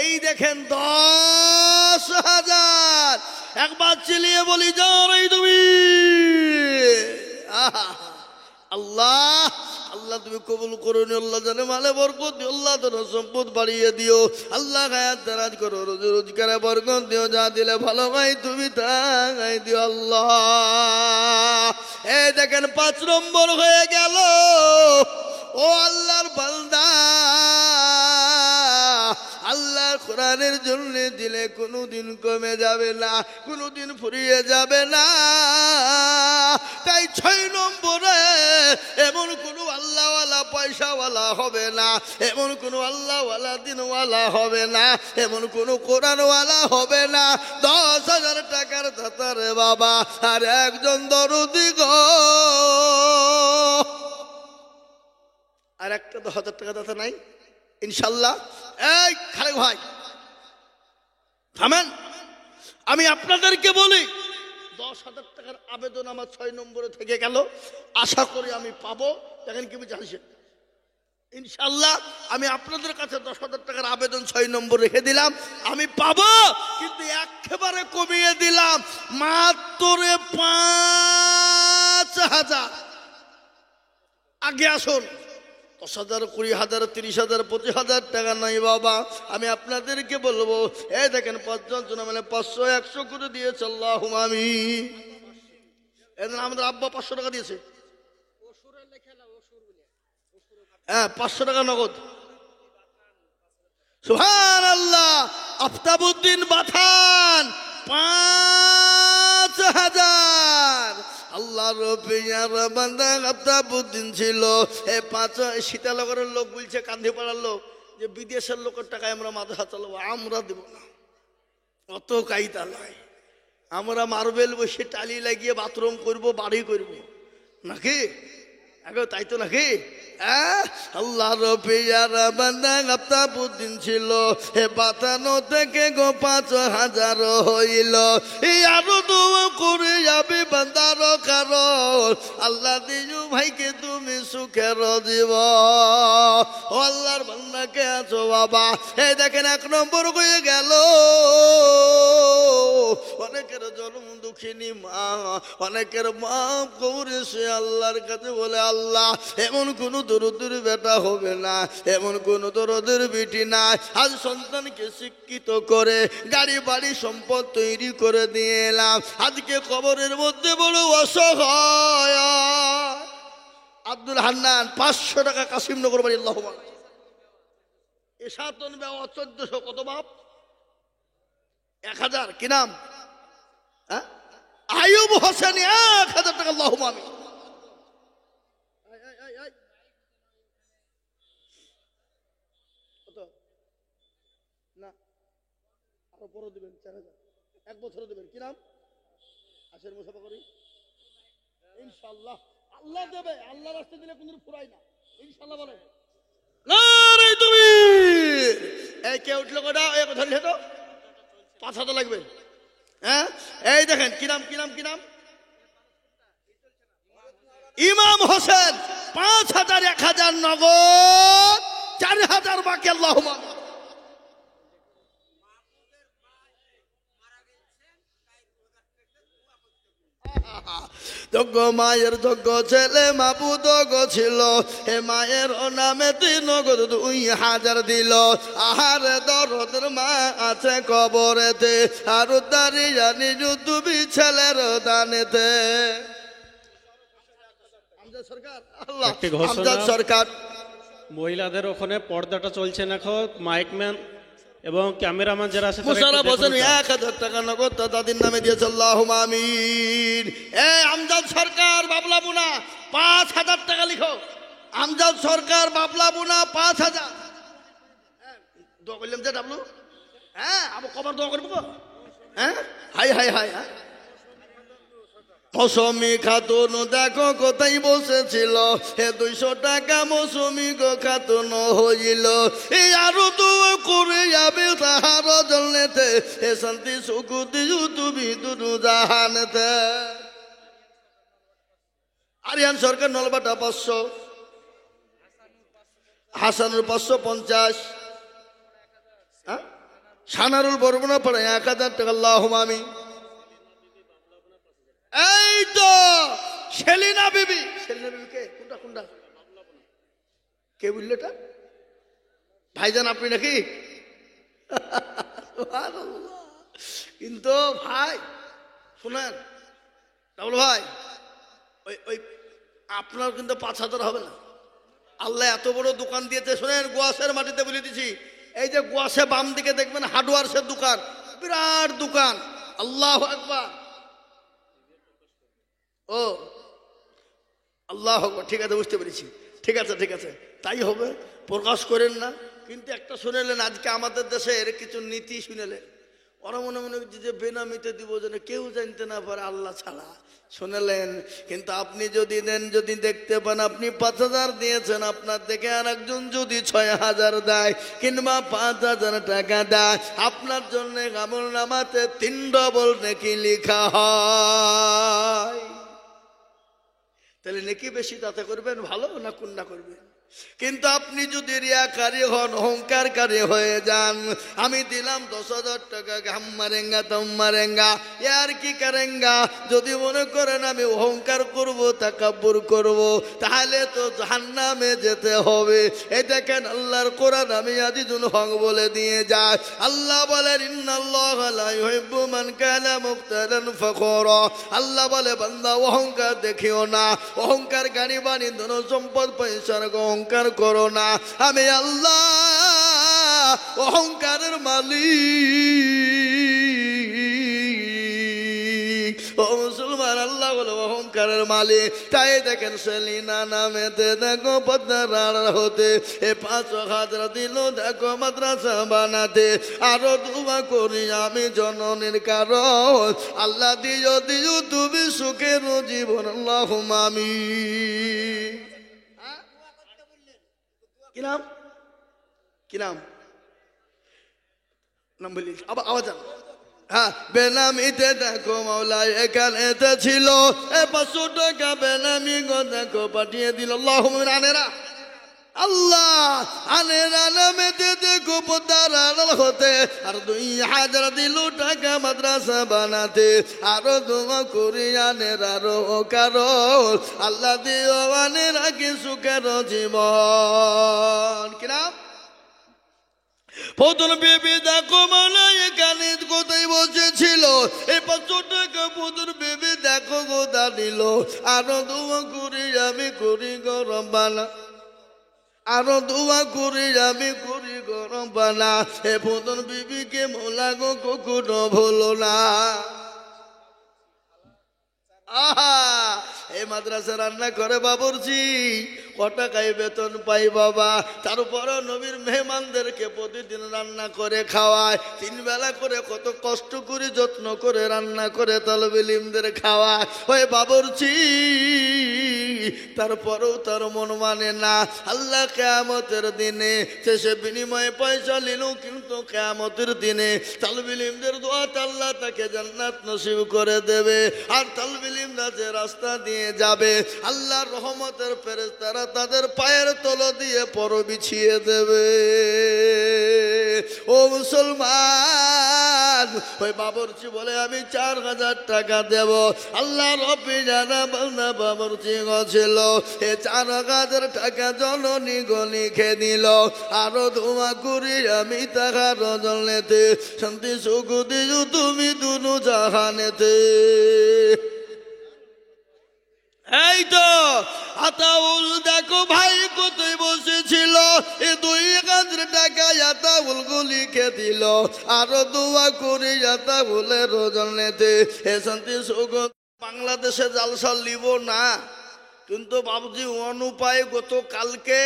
এই দেখেন 10,000। একবার চিলিয়ে বলি যাই তুমি। আল্লাহ আল্লাহ তুমি কবুল করুন। আল্লাহ জানে মালে বরকত দিও, আল্লাহ তোমার সম্পদ বাড়িয়ে দিও, আল্লাহ হায়াত দারাজ করো, রোজি রোজগারে বরকত দিও, যা দিলে ভালো হয় তুমি তাই দিও আল্লাহ। এই দেখেন 5 নম্বর হয়ে গেল। ও আল্লাহর বান্দা, আল্লাহর কোরআনের জন্য দিলে কোনোদিন কমে যাবে না, কোনোদিন ফুরিয়ে যাবে না। তাই 6 নম্বরে এমন কোনো আল্লাহওয়ালা পয়সাওয়ালা হবে না, এমন কোনো আল্লাহওয়ালা দিনওয়ালা হবে না, এমন কোনো কোরআনওয়ালা হবে না 10,000 টাকার দাতা রে বাবা, আর একজন দরদি গো। আর একটা 10,000 টাকা দাতা নাই ইনশাল্লাহ? এই খালেক ভাই থামেন, আমি আপনাদেরকে বলি 10,000 টাকার আবেদন আমার 6 নম্বরে থেকে গেল। আশা করি আমি পাবো। দেখেন কি জানিস, ইনশাল্লাহ আমি আপনাদের কাছে 10,000 টাকার আবেদন 6 নম্বর রেখে দিলাম, আমি পাবো। কিন্তু একেবারে কমিয়ে দিলাম, মাত্র 5,000। আগে আসুন। 10,000, 20,000, 30,000, 25,000 টাকা নাই বাবা। আমি আপনাদেরকে বলবো, এই দেখেন 5 জন মানে 500, 100 করে দিয়েছে। আল্লাহুম্মা আমিন। এদিন আমাদের আব্বা 500 টাকা দিয়েছে। 500 টাকা নগদ। সুবহানাল্লাহ। আফতাবউদ্দিন বাথান 5,000। আল্লাহ রবিয়ার বান্দা আফতাবউদ্দিন ছিল। এই 5 সীতানগরের লোক বলছে, কান্দিপাড়ার লোক, যে বিদেশের লোকের টাকায় আমরা মাদ্রাসা চালাবো, আমরা দেব না। অত কাইতা নয়, আমরা মার্বেল বসে টালি লাগিয়ে বাথরুম করব, বাড়ি করব নাকি? তাই তো নাকি? আল্লাহ রবিয়ার বান্দা আফতাবউদ্দিন ছিল। হে বাতানো থেকে গো 5,000 হইল। আরো দোয়া করে যাবে বান্দার কারণ আল্লাহ দিজু ভাইকে তুমি সুখের দিব। ও আল্লাহর বান্দাকে আছো বাবা। এই দেখেন 1 নম্বর হয়ে গেল। অনেকের জন্ম দুঃখিনী মা, অনেকের মা করেছে আল্লাহর কাছে, বলে আল্লাহ এমন কোন দরদের বেটা হবে না, এমন কোন দরদের বেটি নাই। আজ সন্তানকে শিক্ষিত করে গাড়ি বাড়ি সম্পদ তৈরি করে দিয়ে এলাম, আজকে কবরের মধ্যে বড় অসহায়। আব্দুল হান্নান 500 টাকা কাসিমনগর বাড়ি। আল্লাহ এসাতন 1400 কত বাপ? 1,000। কি নাম? আয়ুব হোসেন 1,000 টাকা। আল্লাহ আমিন। না বড় দিবেন 4000, 1 বছরে দিবেন। কি নাম? আসেন মুসাফা করি ইনশাআল্লাহ। আল্লাহ দেবে, আল্লাহ রাস্তায় দিলে কোনদিন ফুরাই না ইনশাআল্লাহ। বলে নারে তুমি এই কে উঠলো কোটা এই ধরলে তো 5000 লাগবে। হ্যাঁ এই দেখেন কি নাম, কি নাম, কি নাম? ইমাম হোসেন 5000, 1000 নগদ, 4000 বাকি। আল্লাহুম্মা যোগ্য মায়ের যোগ্য ছেলে মাবুদ ছিল, হে মায়ের নামে 3 নগদ 2000 দিল। আহারে দরদের মা আছে কবরেতে, আর দাঁড়িয়ে নিজ তুমি ছেলের দানেতে। আমজাদ সরকার, আল্লাহ আমজাদ সরকার। মহিলাদের ওখানে পর্দাটা চলছে না, মাইকম্যান এবং ক্যামেরাম্যান যারা আছে মুশারফ হোসেন 1000 টাকা নগদ দাদির নামে দিয়েছে। আল্লাহুম্মা আমিন। এই আমজাদ সরকার বাবলা বুনা 5000 টাকা লিখো। আমজাদ সরকার বাবলা বুনা 5000। দোয়া করলাম যে ডাবলু। হ্যাঁ আবার কবার দোয়া করবো? হ্যাঁ হাই হাই হাই। মৌসুমি খাতুন দেখো কোথায় বসেছিল, হে 200 টাকা মৌসুমি গো খাতুন হইল। এই আরো তো করে যাবে তাহার জন্যতে, হে শান্তি সুখ দিও তুমি দুনু জাহানেতে। আরিয়ান সরকার নলবাটা 500, হাসানুর 550, সানারুল বরগুনা পড়ে 1000 টাকা। আল্লাহুম্মা আমিন। এই তো সেলিনা বিবি, সেলিনা বিবি কে? কোনটা কোনটা কে বললো এটা? ভাইজান আপনি নাকি? কিন্তু ভাই শুনেন ডাবল ভাই, ওই ওই আপনার কিন্তু 5000 হবে না। আল্লাহ এত বড় দোকান দিয়েছে। শোনেন গোয়াসের মাটিতে বলে দিছি, এই যে গোয়াসে বাম দিকে দেখবেন হার্ডওয়ার্সের দোকান, বিরাট দোকান। আল্লাহু আকবার। ও আল্লাহ, ঠিক আছে বুঝতে পেরেছি। ঠিক আছে ঠিক আছে, তাই হবে, প্রকাশ করেন না। কিন্তু একটা শুনেলেন আজকে আমাদের দেশের কিছু নীতি শুনেলেন, ওরা মনে মনে যে বেনামিতে দিব যেন কেউ জানতে না পারে আল্লাহ ছাড়া, শুনেলেন। কিন্তু আপনি যদি দেন, যদি দেখতে পান আপনি 5000 দিয়েছেন, আপনার দেখে আর একজন যদি 6000 দেয় কিংবা 5000 টাকা দেয়, আপনার জন্য আমল নামাতে 3 ডবল নেকি লেখা হয়। তাহলে নেকি বেশি তাতে করবেন ভালো না কুন্না করবেন? কিন্তু আপনি যদি রিয়াকারী হন, অহংকারকারী হয়ে যান, আমি দিলাম 10,000 টাকা, গাম মারেঙ্গা দম মারেঙ্গা ইয়ার কি করেঙ্গা, যদি মনে করেন আমি অহংকার করব, তাকাব্বুর করব, তাহলে তো জাহান্নামে যেতে হবে। এই দেখেন আল্লাহর কোরআন আমি আজিজুল হক বলে দিয়ে যায়। আল্লাহ বলেন ইন্নাল্লাহা লা ইউহিব্বু মান কানা মুখতালান ফখুরা। আল্লাহ বলে বান্দা অহংকার দেখিও না, অহংকার গাড়ি বাড়ি ধন সম্পদ পয়সার অহংকার করো না, আমি আল্লাহ অহংকারের মালিক। ও মুসলমান, আল্লাহ বলো অহংকারের মালিক। তাই দেখেন সেলিনা নামেতে দেখো পদ্মার হতে 5,000 দিল, দেখো মাদ্রাসা বানাতে। আরো দুয়া করি আমি জননীর কারণ, আল্লাহ দিও দিও তুমি সুখের জীবন। আল্লাহুম্মা আমিন। কি নাম, কি নাম, নাম বলি আবার আওয়াজ। হ্যাঁ বেনামিতে দেখো মাওলা এখানেতে ছিল 500 টাকা বেনামি গো দেখো পাঠিয়ে দিল। আল্লাহুম্মা আনেরা, আল্লাহ আনেরা নামেতে দেখো পদ্মার আড়াল হতে, আর 2000 দিল টাকা মাদ্রাসা বানাতে। আরো দোয়া করি আনেরা আরো কারণ, আল্লাহ দিও আনেরা কি সুখের জীবন। কি নাম? ফতুন বেবি দেখো মাওলা এখানে কোথায় বসেছিল, 500 টাকা ফতুন বেবি দেখো গোদা দিল। আরো দোয়া করি আমি করি গরম বানা, আরো দোয়া করি আমি করি গরম বানা। এ ফতুন বিবিকে মোলা গো কখনো ভুলো না। আহা এই মাদ্রাসা রান্না করে বাবুর্চি ক টাকায় বেতন পাই বাবা। তারপরও নবীর মেহমানদেরকে প্রতিদিন রান্না করে খাওয়ায়, 3 বেলা করে কত কষ্ট করে যত্ন করে রান্না করে তালেবে ইলমদের খাওয়ায় ওই বাবুর্চি। তারপরেও তার মন মানে না। আল্লাহ কিয়ামতের দিনে শেষে বিনিময়ে পয়সা নিল, কিন্তু কিয়ামতের দিনে তালেবে ইলমদের দোয়াতে আল্লাহ তাকে জান্নাত নসিব করে দেবে। আর তালেবে ইলমরা যে রাস্তা দিয়ে যাবে, আল্লাহর রহমতের ফেরেশতারা তাদের পায়ের তলা দিয়ে পর বিছিয়ে দেবে। ও মুসলমান, ওই বাবুর্চি বলে আমি 4000 টাকা দেব। আল্লাহ রব্বি জানা বান্দা বাবুর্চি ছিল, এ 4000 টাকা জননী গলি খেয়ে দিল। আরো ধোঁয়া করি আমি তাহার জলেতে, শান্তি সুখ দিও তুমি দুনু জাহানেতে। এই তো আতাউল দেখো ভাই কোথায় বসেছিল, এ 2000 টাকা আতাউল গুলি খেয়ে দিল। আরো দোয়া করি আতাউলের রজনেতে, এ শান্তি সুখ। বাংলাদেশে জালসা লিব না, কিন্তু বাবুজি অনুপায় গতকালকে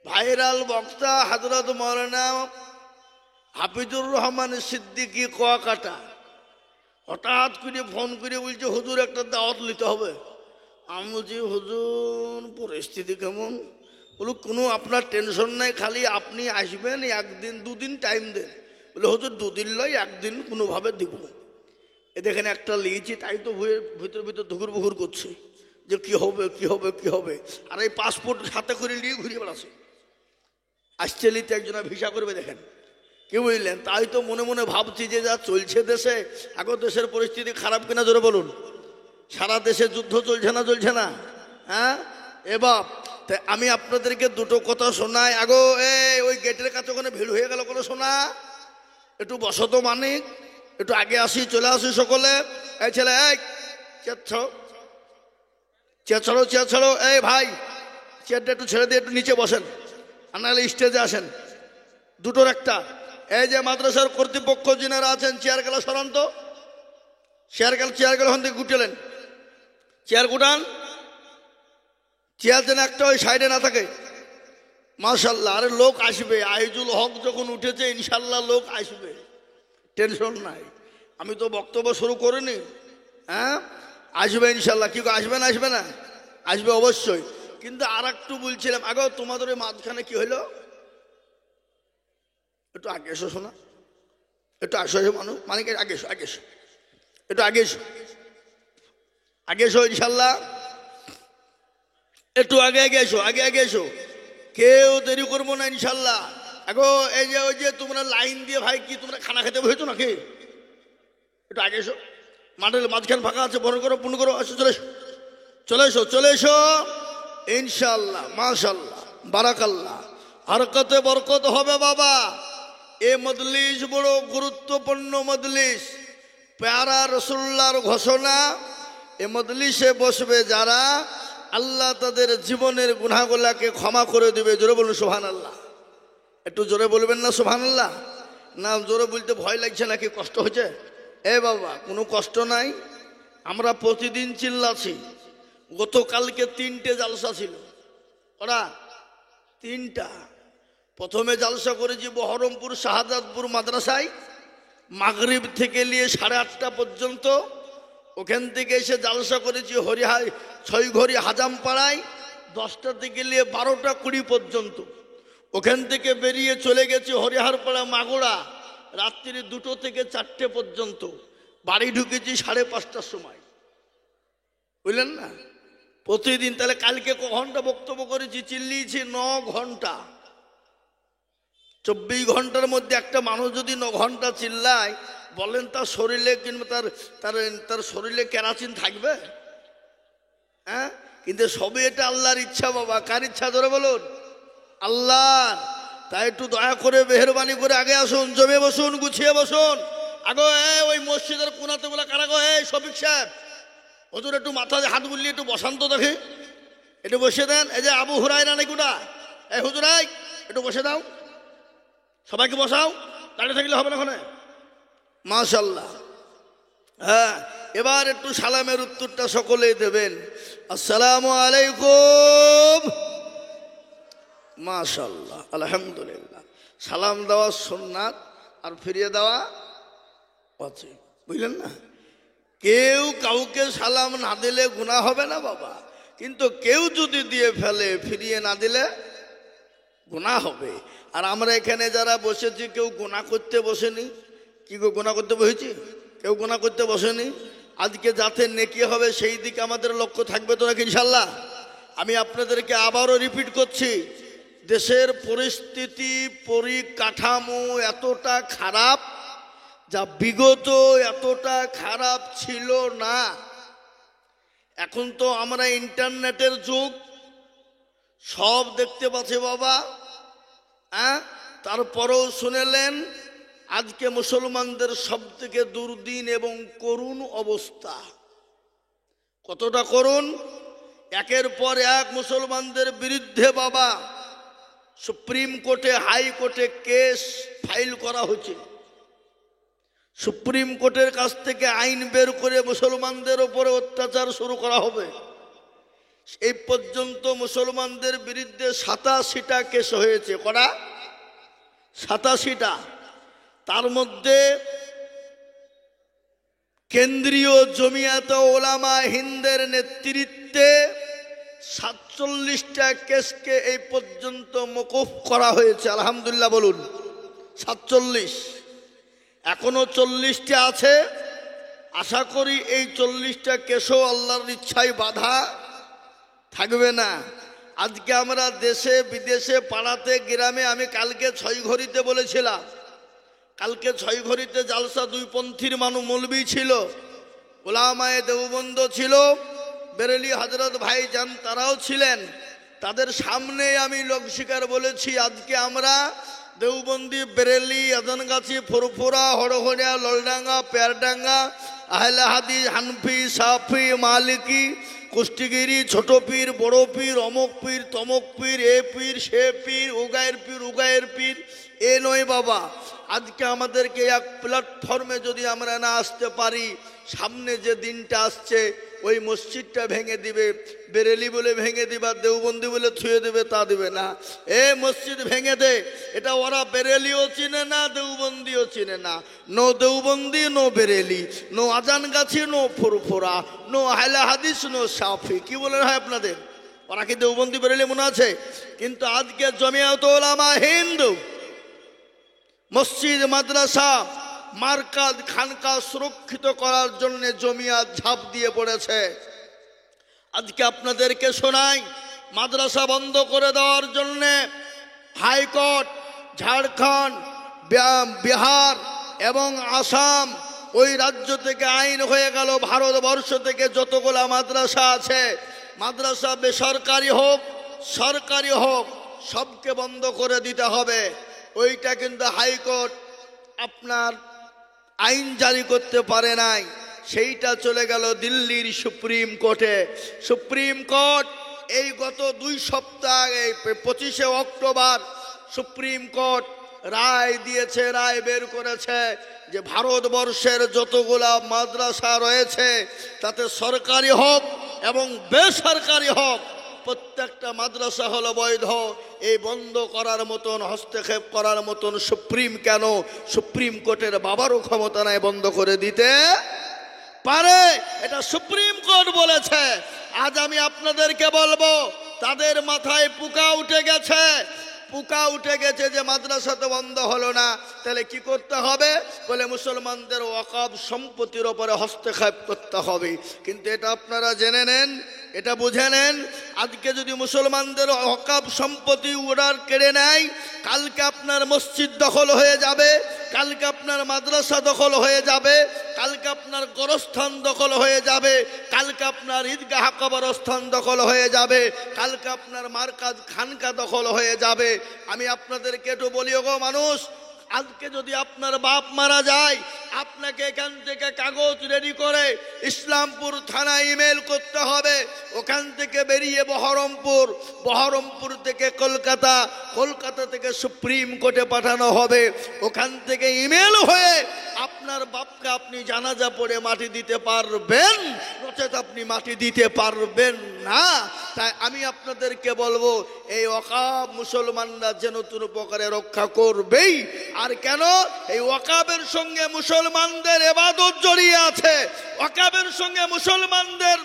ভাইরাল বক্তা হযরত মাওলানা হাফিজুর রহমান সিদ্দিকী কুয়াকাটা হঠাৎ করে ফোন করে বলছে হুজুর একটা দাওয়াত নিতে হবে। আমি বলছি হুজুর পরিস্থিতি কেমন? বলো কোনো আপনার টেনশন নাই, খালি আপনি আসবেন, 1 দিন 2 দিন টাইম দেন। বলে হুজুর 2 দিন লয়, 1 দিন কোনোভাবে দিব। এ দেখেন একটা লিয়েছি, তাই তো ভিতর ভিতর ধুকুর বুকুর করছে যে কি হবে কি হবে কি হবে। আর এই পাসপোর্ট হাতে করে নিয়ে ঘুরিয়ে বেড়াচ্ছে। অস্ট্রেলিয়াতে একজনা ভিসা করবে, দেখেন কি বুঝলেন? তাই তো মনে মনে ভাবছি যে যা চলছে দেশে, এখন দেশের পরিস্থিতি খারাপ কিনা জোরে বলুন। সারা দেশে যুদ্ধ চলছে না চলছে না? হ্যাঁ এবার তাই আমি আপনাদেরকে দুটো কথা শোনাই। আগো ওই গেটের কাছে ওখানে ভিড় হয়ে গেল, কোনো শোনা একটু বসত মানিক, একটু আগে আসি, চলে আসি সকলে। এই ছেলে, এই চেয়ার ছাড়ো, চেয়ার ছাড়ো। এই ভাই চেয়ারটা একটু ছেড়ে দিয়ে একটু নিচে বসেন, আর নাহলে স্টেজে আসেন। দুটোর একটা। এই যে মাদ্রাসার কর্তৃপক্ষ যিনারা আছেন, চেয়ার গেলা সরান তো, চেয়ার গেল ওখান থেকে গুটেলেন, চেয়ার গুটান, চেয়ার যেন একটা ওই সাইডে না থাকে। মাশাল্লাহ, আরে লোক আসবে। আইজুল হক যখন উঠেছে ইনশাল্লাহ লোক আসবে, টেনশন নাই। আমি তো বক্তব্য শুরু করিনি। হ্যাঁ আসবে ইনশাল্লাহ। কি আসবে না? আসবে না? আসবে অবশ্যই। কিন্তু আর একটু বলছিলাম, আগে তোমাদের ওই মাঝখানে কি হইলো, একটু আগে এসো শোনা, একটু আসো মানুষ মানে আগে এসো, আগে এসো, একটু আগে এসো, আগে এসো ইনশাল্লাহ, একটু আগে আগে এসো, আগে আগে এসো, কেউ দেরি করবো না ইনশাল্লাহ। আগো এই যে ওই যে তোমরা লাইন দিয়ে ভাই কি তোমরা খানা খেতে বসেছো নাকি? একটু আগে এসো, মাঠের মাঝখান ফাঁকা আছে, বড় করো পূর্ণ করো, আসো, চলে এসো, চলে এসো, চলে এসো ইনশাল্লাহ। মাশাল্লাহ, বারাকাল্লাহ, হরকতে বরকত হবে বাবা। এ মজলিস বড় গুরুত্বপূর্ণ মজলিস, প্যারা রসুল্লাহর ঘোষণা। এ মজলিসে বসবে যারা, আল্লাহ তাদের জীবনের গুনাহগুলাকে ক্ষমা করে দিবে। জোরে বলুন সুবহানাল্লাহ। একটু জোরে বলবেন না সুবহানাল্লাহ? না জোরে বলতে ভয় লাগছে নাকি, কষ্ট হচ্ছে? এ বাবা কোনো কষ্ট নাই, আমরা প্রতিদিন চিল্লাছি। গতকালকে 3টে জালসা ছিল, ওরা 3টা। প্রথমে জালসা করেছি বহরমপুর শাহাদাতপুর মাদ্রাসায়, মাগরিব থেকে নিয়ে 8:30টা পর্যন্ত। ওখান থেকে এসে জালসা করেছি হরিহাই 6 ঘড়ি হাজামপাড়ায়, 10টা থেকে নিয়ে 12টা 20 পর্যন্ত। ওখান থেকে বেরিয়ে চলে গেছি হরিহারপাড়া মাগুরা, রাত্রি 2টো থেকে 4টে পর্যন্ত। বাড়ি ঢুকেছি 5:30টার সময়, বুঝলেন না? প্রতিদিন। তাহলে কালকে ক ঘন্টা বক্তব্য করেছি? চিল্লিয়েছি 9 ঘন্টা। 24 ঘন্টার মধ্যে একটা মানুষ যদি 9 ঘন্টা চিল্লায়, বলেন তার শরীরে কিংবা তার শরীরে কেরাচিন থাকবে? হ্যাঁ, কিন্তু সবই এটা আল্লাহর ইচ্ছা বাবা। কার ইচ্ছা ধরে বলুন? আল্লাহ। তাই একটু দয়া করে মেহেরবানি করে আগে আসুন, জমে বসুন, গুছিয়ে বসুন। আগো ওই মসজিদের কোনাতে বলে কারা গো, এই শফিক সাহেব হুজুর একটু মাথা হাত বুলিয়ে একটু বসান্ত দেখি, একটু বসে দেন। এই যে আবু হুরায়রা নাকি ওটা, এই হুজুর একটু বসে দাও, সবাইকে বসাও, দাঁড়িয়ে থাকলে হবে না ওখানে। মাশাল্লাহ। হ্যাঁ এবার একটু সালামের উত্তরটা সকলেই দেবেন। আসসালামু আলাইকুম। মাশাআল্লাহ, আলহামদুলিল্লাহ। সালাম দেওয়া সুন্নাত আর ফিরিয়ে দেওয়া আছে, বুঝলেন না? কেউ কাউকে সালাম না দিলে গুনাহ হবে না বাবা, কিন্তু কেউ যদি দিয়ে ফেলে ফিরিয়ে না দিলে গুনাহ হবে। আর আমরা এখানে যারা বসেছি কেউ গুনাহ করতে বসেনি। কি গো, গুনাহ করতে বসেছি? কেউ গুনাহ করতে বসেনি। আজকে যাতে নেকি হবে সেই দিকে আমাদের লক্ষ্য থাকবে তো নাকি ইনশাল্লাহ? আমি আপনাদেরকে আবারও রিপিট করছি, দেশের পরিস্থিতি পরিকাঠামো এতটা খারাপ যা বিগত এতটা খারাপ ছিল না। এখন তো আমরা ইন্টারনেটের যুগ, সব দেখতে পাচ্ছি বাবা। তারপরেও শুনেলেন আজকে মুসলমানদের সব থেকে দুর্দিন এবং করুণ অবস্থা। কতটা করুণ! একের পর এক মুসলমানদের বিরুদ্ধে বাবা সুপ্রিম কোর্টে, হাইকোর্টে কেস ফাইল করা হচ্ছে। সুপ্রিম কোর্টের কাছ থেকে আইন বের করে মুসলমানদের উপরে অত্যাচার শুরু করা হবে। এই পর্যন্ত মুসলমানদের বিরুদ্ধে 87টা কেস হয়েছে। কটা? 87টা। তার মধ্যে কেন্দ্রীয় জমিয়াতে ওলামা হিন্দের নেতৃত্বে 47টা কেসকে এই পর্যন্ত মওকুফ করা হয়েছে। আলহামদুলিল্লাহ বলুন। 47। এখনো 40টা আছে। আশা করি এই 40টা কেসও আল্লাহর ইচ্ছায় বাধা থাকবে না। আজকে আমরা দেশে বিদেশে পাড়াতে গ্রামে, আমি কালকে 6 ঘড়িতে বলেছিলাম, কালকে 6 ঘড়িতে জালসা, দুই পন্থীর মৌলবী ছিল, ওলামায়ে দেওবন্দ ছিল, বেরেলি হযরত ভাইজান তারাও ছিলেন। তাদের সামনে আমি লোক শিকার বলেছি, আজকে আমরা দেওবন্দি, বেরেলি, আদনগাছি, ফুরফুরা, হড়হড়িয়া, ললডাঙ্গা, পেয়ারডাঙ্গা, আহলে হাদিস, হানফি, সাফি, মালিকি, কুষ্টিগিরি, ছোট পীর, বড় পীর, অমক পীর, তমক পীর, এ পীর, সে পীর, উগায়ের পীর, এ নয় বাবা। আজকে আমাদেরকে এক প্ল্যাটফর্মে যদি আমরা না আসতে পারি, সামনে যে দিনটা আসছে ওই মসজিদটা ভেঙে দিবে, বেরেলি বলে ভেঙে দিবা, দেওবন্দি বলে থুয়ে দেবে, তা দিবে না। এ মসজিদ ভেঙে দে, এটা ওরা বেরেলিও চিনে না, দেওবন্দিও চিনে না। No Deobandi, no Bareilly, no Ajangachhi, no Furfura, no Ahle Hadith, no সাফি। কি বলে হয় আপনাদের? ওরা কি দেওবন্দি বেরেলি মনে আছে? কিন্তু আজকে জমিয়াত উলামা হিন্দ মসজিদ, মাদ্রাসা, মারকাজ, খানকা সুরক্ষিত করার জন্য জমিয়াত ঝাঁপ দিয়ে পড়েছে। আজকে আপনাদেরকে শোনাই, মাদ্রাসা বন্ধ করে দেওয়ার জন্য হাইকোর্ট, ঝাড়খণ্ড, বিহার এবং আসাম, ওই রাজ্য থেকে আইন হয়ে গেল, ভারতবর্ষ থেকে যতগুলা মাদ্রাসা আছে, মাদ্রাসা বেসরকারি হোক সরকারি হোক, সবকে বন্ধ করে দিতে হবে। ওইটা কিন্তু হাইকোর্ট আপনার আইন জারি করতে পারে নাই, সেইটা চলে গেল দিল্লির সুপ্রিম কোর্টে। সুপ্রিম কোর্ট এই গত 2 সপ্তাহ আগে 25শে অক্টোবর সুপ্রিম কোর্ট রায় দিয়েছে, রায় বের করেছে যে ভারতবর্ষের যতগুলা মাদ্রাসা রয়েছে তাতে সরকারি হোক এবং বেসরকারি হোক, প্রত্যেকটা মাদ্রাসা হলো বৈধ। এই বন্ধ করার মতন, হস্তক্ষেপ করার মতন সুপ্রিম কোর্টের বাবারও ক্ষমতা নাই বন্ধ করে দিতে পারে। এটা সুপ্রিম কোর্ট বলেছে। আজ আমি আপনাদেরকে বলবো, তাদের মাথায় পোকা উঠে গেছে, পোকা উঠে গেছে যে মাদ্রাসা তো বন্ধ হলো না, তাহলে কি করতে হবে? বলে মুসলমানদের ওয়াকফ সম্পত্তির উপরে হস্তক্ষেপ করতে হবে। কিন্তু এটা আপনারা জেনে নেন, এটা বুঝে নেন, আজকে যদি মুসলমানদের ওয়াকফ সম্পত্তি ওরা কেড়ে নেয়, কালকে আপনার মসজিদ দখল হয়ে যাবে, কালকে আপনার মাদ্রাসা দখল হয়ে যাবে, কালকে আপনার গোরস্থান দখল হয়ে যাবে, কালকে আপনার ঈদগাহ কবরস্থান দখল হয়ে যাবে, কালকে আপনার মারকাজ খানকা দখল হয়ে যাবে। আমি আপনাদেরকে একটু বলি, গো মানুষ, আজকে যদি আপনার বাপ মারা যায়, আপনাকে এখান থেকে কাগজ রেডি করে ইসলামপুর থানায় ইমেল করতে হবে, ওখান থেকে বেরিয়ে বহরমপুর, বহরমপুর থেকে কলকাতা, কলকাতা থেকে সুপ্রিম কোর্টে পাঠানো হবে, ওখান থেকে ইমেল হয়ে আপনার বাপকে আপনি জানাজা পড়ে মাটি দিতে পারবেন, নচেত আপনি মাটি দিতে পারবেন না। তাই আমি আপনাদেরকে বলবো, এই ওয়াকাব মুসলমানরা যেন নতুন প্রকারে রক্ষা করবেই। আর কেন? এই ওয়াকাবের সঙ্গে মুসলমানদের ইবাদত জড়িয়ে আছে, ওয়াকাবের সঙ্গে মুসলমানদের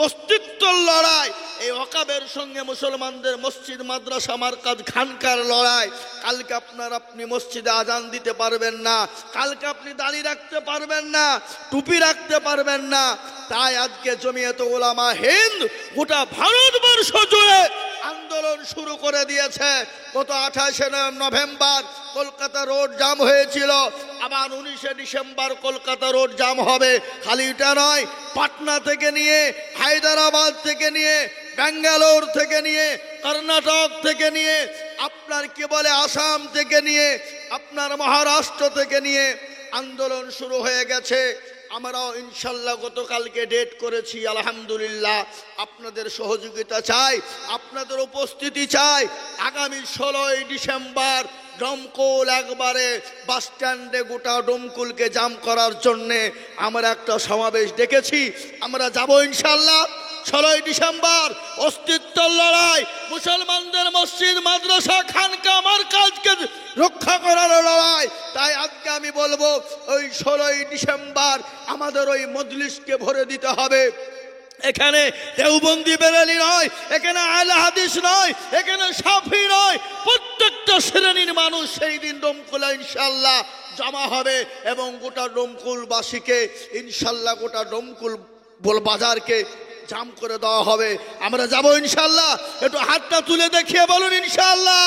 অস্তিত্বর লড়াই, এই ওয়াকাবের সঙ্গে মুসলমানদের মসজিদ মাদ্রাসা মারকাজ খানকার লড়াই। কালকে আপনি মসজিদে আজান দিতে পারবেন না, কালকে আপনি দাড়ি রাখতে পারবেন না, টুপি রাখতে পারবেন না। তাই আজকে জমিয়ত উলামা হিন্দ গোটা ভারতবর্ষ জুড়ে আন্দোলন শুরু করে দিয়েছে। গত 28 নভেম্বর কলকাতা রোড জাম হয়েছিল, আবার 19 ডিসেম্বর কলকাতা রোড জাম হবে। খালি এটা নয়, পাটনা থেকে নিয়ে, হায়দ্রাবাদ থেকে নিয়ে, ব্যাঙ্গালোর থেকে নিয়ে, কর্ণাটক থেকে নিয়ে, আপনার কি বলে আসাম থেকে নিয়ে, আপনার মহারাষ্ট্র থেকে নিয়ে আন্দোলন শুরু হয়ে গেছে। আমরাও ইনশাল্লাহ গতকালকে ডেট করেছি। আলহামদুলিল্লাহ, আপনাদের সহযোগিতা চাই, আপনাদের উপস্থিতি চাই। আগামী 16 ডিসেম্বর ডমকুল একবারে বাস স্ট্যান্ডে গোটা ডমকুলকে জাম করার জন্যে আমরা একটা সমাবেশ ডেকেছি। আমরা যাব ইনশাল্লাহ 16 ডিসেম্বর। অস্তিত্বর লড়াই, মুসলমানদের মসজিদ মাদ্রাসা খানকা মারকাজকে রক্ষা করার লড়াই। তাই আজকে আমি বলবো, ওই 16 ডিসেম্বর আমাদের ওই মজলিসকে ভরে দিতে হবে। এখানে দেওবন্দি বেরেলি নয়, এখানে আহলে হাদিস নয়, এখানে শাফি নয়, প্রত্যেকটা শ্রেণীর মানুষ সেই দিন ডমকুলা ইনশাল্লাহ জমা হবে। এবং গোটা ডমকুলবাসীকে ইনশাল্লাহ, গোটা ডমকুল বাজারকে জাম করে দেওয়া হবে। আমরা যাব ইনশাল্লাহ। একটু হাতটা তুলে দেখিয়ে বলুন ইনশাল্লাহ।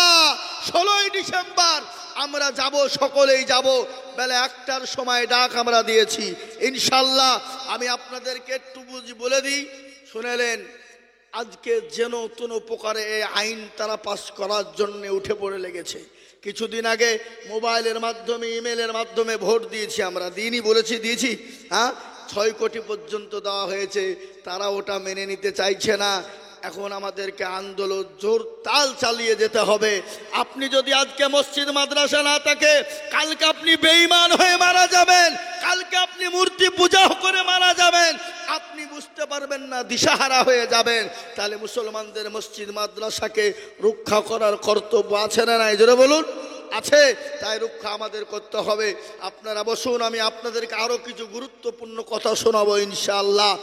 16 ডিসেম্বর আমরা যাব, সকলেই যাব। বেলা 1টার সময় ডাক আমরা দিয়েছি ইনশাল্লাহ। আমি আপনাদেরকে একটু বলে দিই, শুনেলেন, আজকে যেন নতুন প্রকারে এই আইন তারা পাস করার জন্য উঠে পড়ে লেগেছে। কিছুদিন আগে মোবাইলের মাধ্যমে, ইমেলের মাধ্যমে ভোট দিয়েছি আমরা, দিইনি বলেছি, দিয়েছি, হ্যাঁ, 6 কোটি পর্যন্ত দেওয়া হয়েছে। তারা ওটা মেনে নিতে চাইছে না। এখন আমাদেরকে আন্দোলন জোর তাল চালিয়ে যেতে হবে। আপনি যদি আজকে মসজিদ মাদ্রাসা না থাকে, কালকে আপনি বেঈমান হয়ে মারা যাবেন, কালকে আপনি মূর্তি পূজা করে মারা যাবেন, আপনি বুঝতে পারবেন না, দিশাহারা হয়ে যাবেন। তাহলে মুসলমানদের মসজিদ মাদ্রাসাকে রক্ষা করার কর্তব্য আছে না নাই? জোরে বলুন, আছে। তাই রক্ষা আমাদের করতে হবে। আপনারা বসুন, আমি আপনাদেরকে আরো কিছু গুরুত্বপূর্ণ কথা শোনাবো ইনশাআল্লাহ।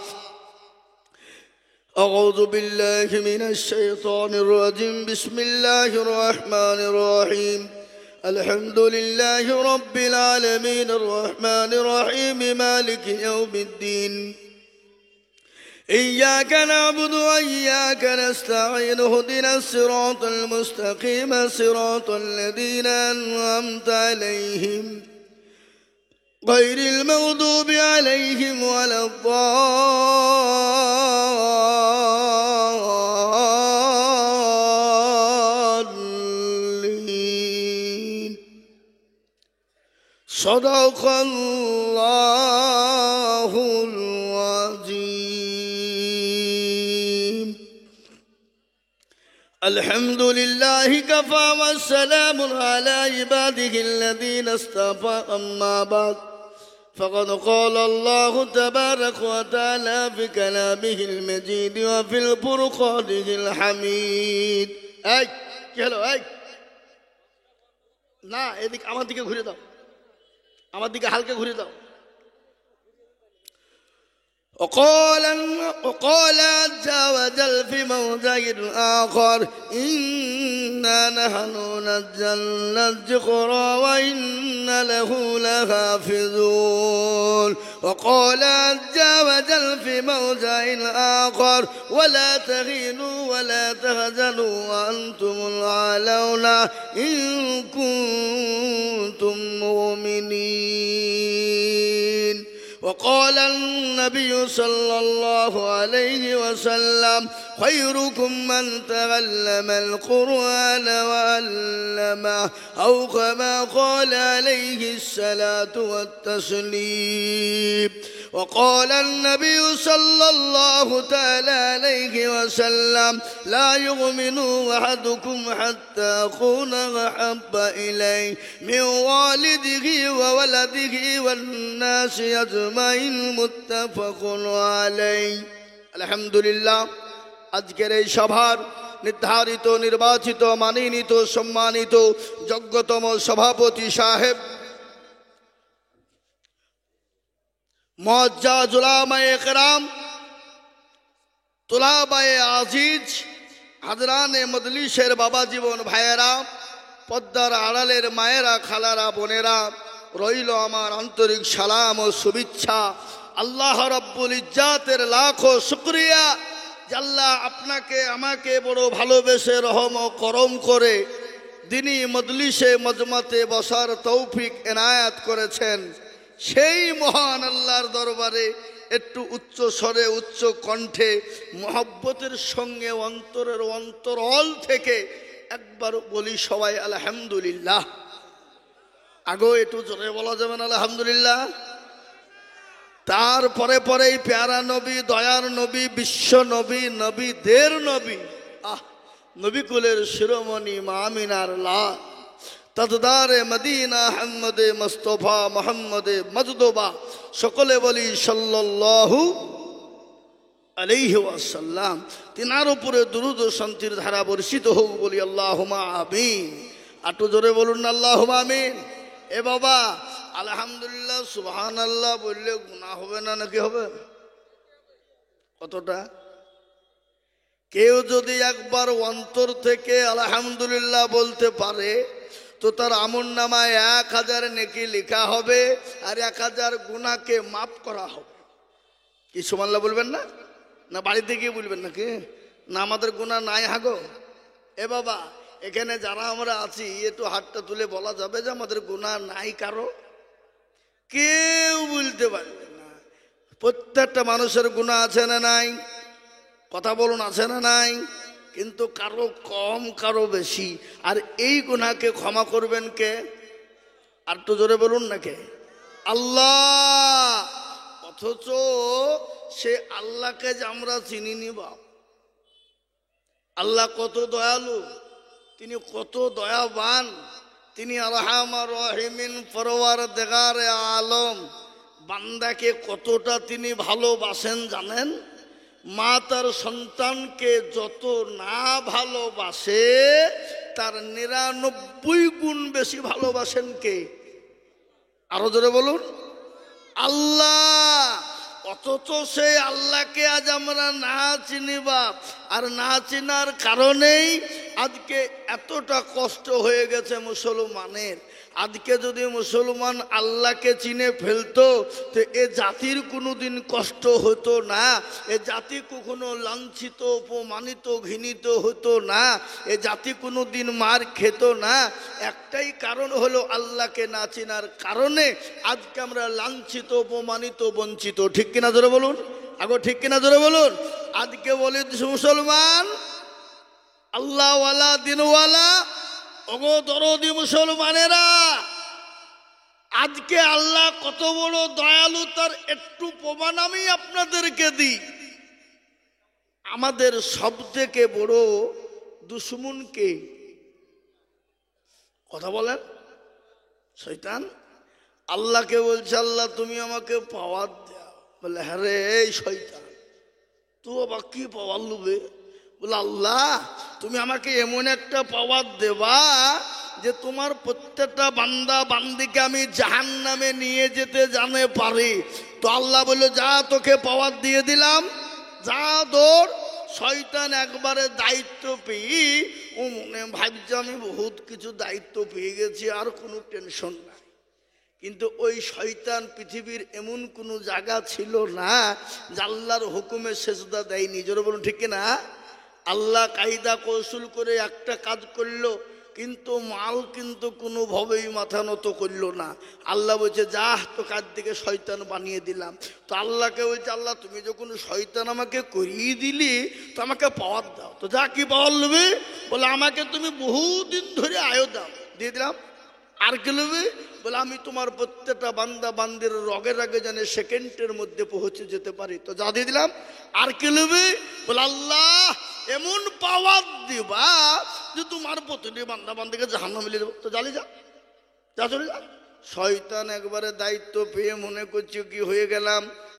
أعوذ بالله من الشيطان الرجيم. بسم الله الرحمن الرحيم. الحمد لله رب العالمين الرحمن الرحيم مالك يوم الدين. إياك نعبد وإياك نستعين. اهدنا الصراط المستقيم صراط الذين أنعمت عليهم غير المغضوب عليهم ولا الضالين. صدق الله العظيم. الحمد لله كفى والسلام على عباده الذين اصطفى. أما بعد، فقد قال الله تبارك وتعالى في كلامه المجيد وفي الفرقانه الحميد. এই কি হলো? এই না, এদিকে আমার দিকে ঘুরে দাও, আমার দিকে হালকা ঘুরে দাও। وقال عز وجل في موضع آخر: إنا نحن نزلنا الذكر وإنا له لحافظون. وقال عز وجل في موضع آخر: ولا تهنوا ولا تحزنوا وأنتم الأعلون إن كنتم مؤمنين. وقال النبي صلى الله عليه وسلم خيركم من تعلم القرآن وعلمه أو كما قال عليه الصلاة والتسليم وقال النبي صلى الله تعالى عليه وسلم لا يؤمن أحدكم حتى أكون أحب إليه من والده وولده والناس أجمعين متفق عليه الحمد لله আজকের এই সভার নির্ধারিত নির্বাচিত মানিনীত সম্মানিত যোগ্যতম সভাপতি সাহেব মুআজ্জাজ উলামায়ে কেরাম তুলাবায়ে আজিজ হাজরানে মজলিসের বাবা জীবন ভাইয়েরা পদ্মার আড়ালের মায়েরা খালারা বোনেরা রইল আমার আন্তরিক সালাম ও শুভেচ্ছা আল্লাহ রাব্বুল ইজ্জাতের লাখো শুকরিয়া যে আল্লাহ আপনাকে আমাকে বড় ভালোবেসে রহম ও করম করে দিনী মজলিসে মজমাতে বসার তৌফিক এনায়াত করেছেন সেই মহান আল্লাহর দরবারে একটু উচ্চ স্বরে উচ্চ কণ্ঠে মহব্বতের সঙ্গে অন্তরের অন্তরল থেকে একবার বলি সবাই আলহামদুলিল্লাহ আগেও একটু জোরে বলা যাবে না আলহামদুলিল্লাহ তারপরে পরেই প্যারা নবী দয়ার নবী বিশ্ব নবী নবীদের নবী নবী কুলের শিরোমণি মা আমিনার লাল তাজদারে মদিনা আহমদে মুস্তাফা মুহাম্মদে মজদুবা সকলে বলি সাল্লাল্লাহু আলাইহি ওয়াসাল্লাম তিনার উপরে দুরূদ ও শান্তির ধারা বর্ষিত হোক বলি আল্লাহুম্মা আমিন আটু জোরে বলুন আল্লাহুম্মা আমিন এ বাবা আলহামদুলিল্লাহ সুবহানাল্লাহ বললে গুনাহ হবে না নাকি হবে কতটা কেউ যদি একবার অন্তর থেকে আলহামদুলিল্লাহ বলতে পারে তো তার আমলনামায় 1000 নেকি লেখা হবে আর 1000 গুনাহকে মাফ করা হবে কি সুবহানাল্লাহ বলবেন না না বাড়িতে গিয়ে বলবেন নাকি না আমাদের গুনাহ নাই হাগো এ বাবা এখানে যারা আমরা আছি একটু হাতটা তুলে বলা যাবে যে আমাদের গুনাহ নাই কারো কেউ বলতে পারবে না প্রত্যেকটা মানুষের গুনাহ আছে না নাই কথা বলুন আছে না নাই কিন্তু কারো কম কারো বেশি আর এই গুনাহকে ক্ষমা করবেন কে আর তো জোরে বলুন না কে আল্লাহ অথচ সে আল্লাহকে যে আমরা চিনি নি বাপ আল্লাহ কত দয়ালু তিনি কত দয়াবান তিনি আরহামার রহিমিন পরওয়ারদিগারে আলম বান্দাকে কতটা তিনি ভালোবাসেন জানেন মা তার সন্তানকে যত না ভালোবাসে তার 99 গুণ বেশি ভালোবাসেন কে আরো জোরে বলুন আল্লাহ অথচ সেই আল্লাহকে আজ আমরা না চিনি বাপ আর না চিনার কারণেই আজকে এতটা কষ্ট হয়ে গেছে মুসলমানের আজকে যদি মুসলমান আল্লাহকে চিনে ফেলতো তো এ জাতির কোনোদিন কষ্ট হতো না এ জাতি কখনো লাঞ্ছিত অপমানিত ঘৃণিত হতো না এ জাতি কোনোদিন মার খেত না একটাই কারণ হলো আল্লাহকে না চিনার কারণে আজকে আমরা লাঞ্ছিত অপমানিত বঞ্চিত ঠিক কিনা জোরে বলুন আগো ঠিক কিনা জোরে বলুন আজকে বলি মুসলমান আল্লাহওয়ালা দিনওয়ালা ওগো দরদি মুসলমানেরা আজকে আল্লাহ কত বড় দয়ালু তার একটু প্রমাণ আমি আপনাদেরকে দিই আমাদের সবথেকে বড় দুশমন কে কথা বলেন শয়তান আল্লাহকে বলছে আল্লাহ তুমি আমাকে পাওয়ার দাও বলে হ্যাঁ রে এই শয়তান তুই আবার কি পাওয়ার লুবে বলে আল্লাহ তুমি আমাকে এমন একটা পাওয়ার দেবা যে তোমার প্রত্যেকটা বান্দা বান্দিকে আমি জাহান্নামে নিয়ে যেতে জানে পারি তো আল্লাহ বলল যা তোকে পাওয়ার দিয়ে দিলাম যা দৌড় শয়তান একবারে দায়িত্ব পেয়ে ও মনে ভাবছে আমি বহুত কিছু দায়িত্ব পেয়ে গেছি আর কোনো টেনশন নাই কিন্তু ওই শয়তান পৃথিবীর এমন কোনো জায়গা ছিল না যে আল্লাহর হুকুমে সেজদা দেয়নি জোরে বলুন ঠিক না আল্লাহ কায়দা কৌশল করে একটা কাজ করলো কিন্তু মাল কিন্তু কোনোভাবেই মাথা নত করলো না। আল্লাহ বলছে যা, তো কার দিকে শয়তান বানিয়ে দিলাম। তো আল্লাহকে বলছে আল্লাহ তুমি যখন শয়তান আমাকে করিয়ে দিলি, তো আমাকে পাওয়ার দাও। তো যা, কি পাওয়ার নেবে? বলে আমাকে তুমি বহুদিন ধরে আয়ো দাও, দিয়ে দিলাম। আর কি নেবে? বলে আমি তোমার প্রত্যেকটা বান্দা বান্দির রগে রাগে জানে সেকেন্ডের মধ্যে পৌঁছে যেতে পারি। তো যা, দিয়ে দিলাম। আর কি নেবে? বলে আল্লাহ এমন পাওয়ার দিবা যে তোমার প্রতিটি বান্দা বান্দিকে জাহান্নামে মিলিয়ে দেবো। তো জালি যা, যা চলে যা। শয়তান একবারে দায়িত্ব পেয়ে মনে করছে কি হয়ে গেলাম,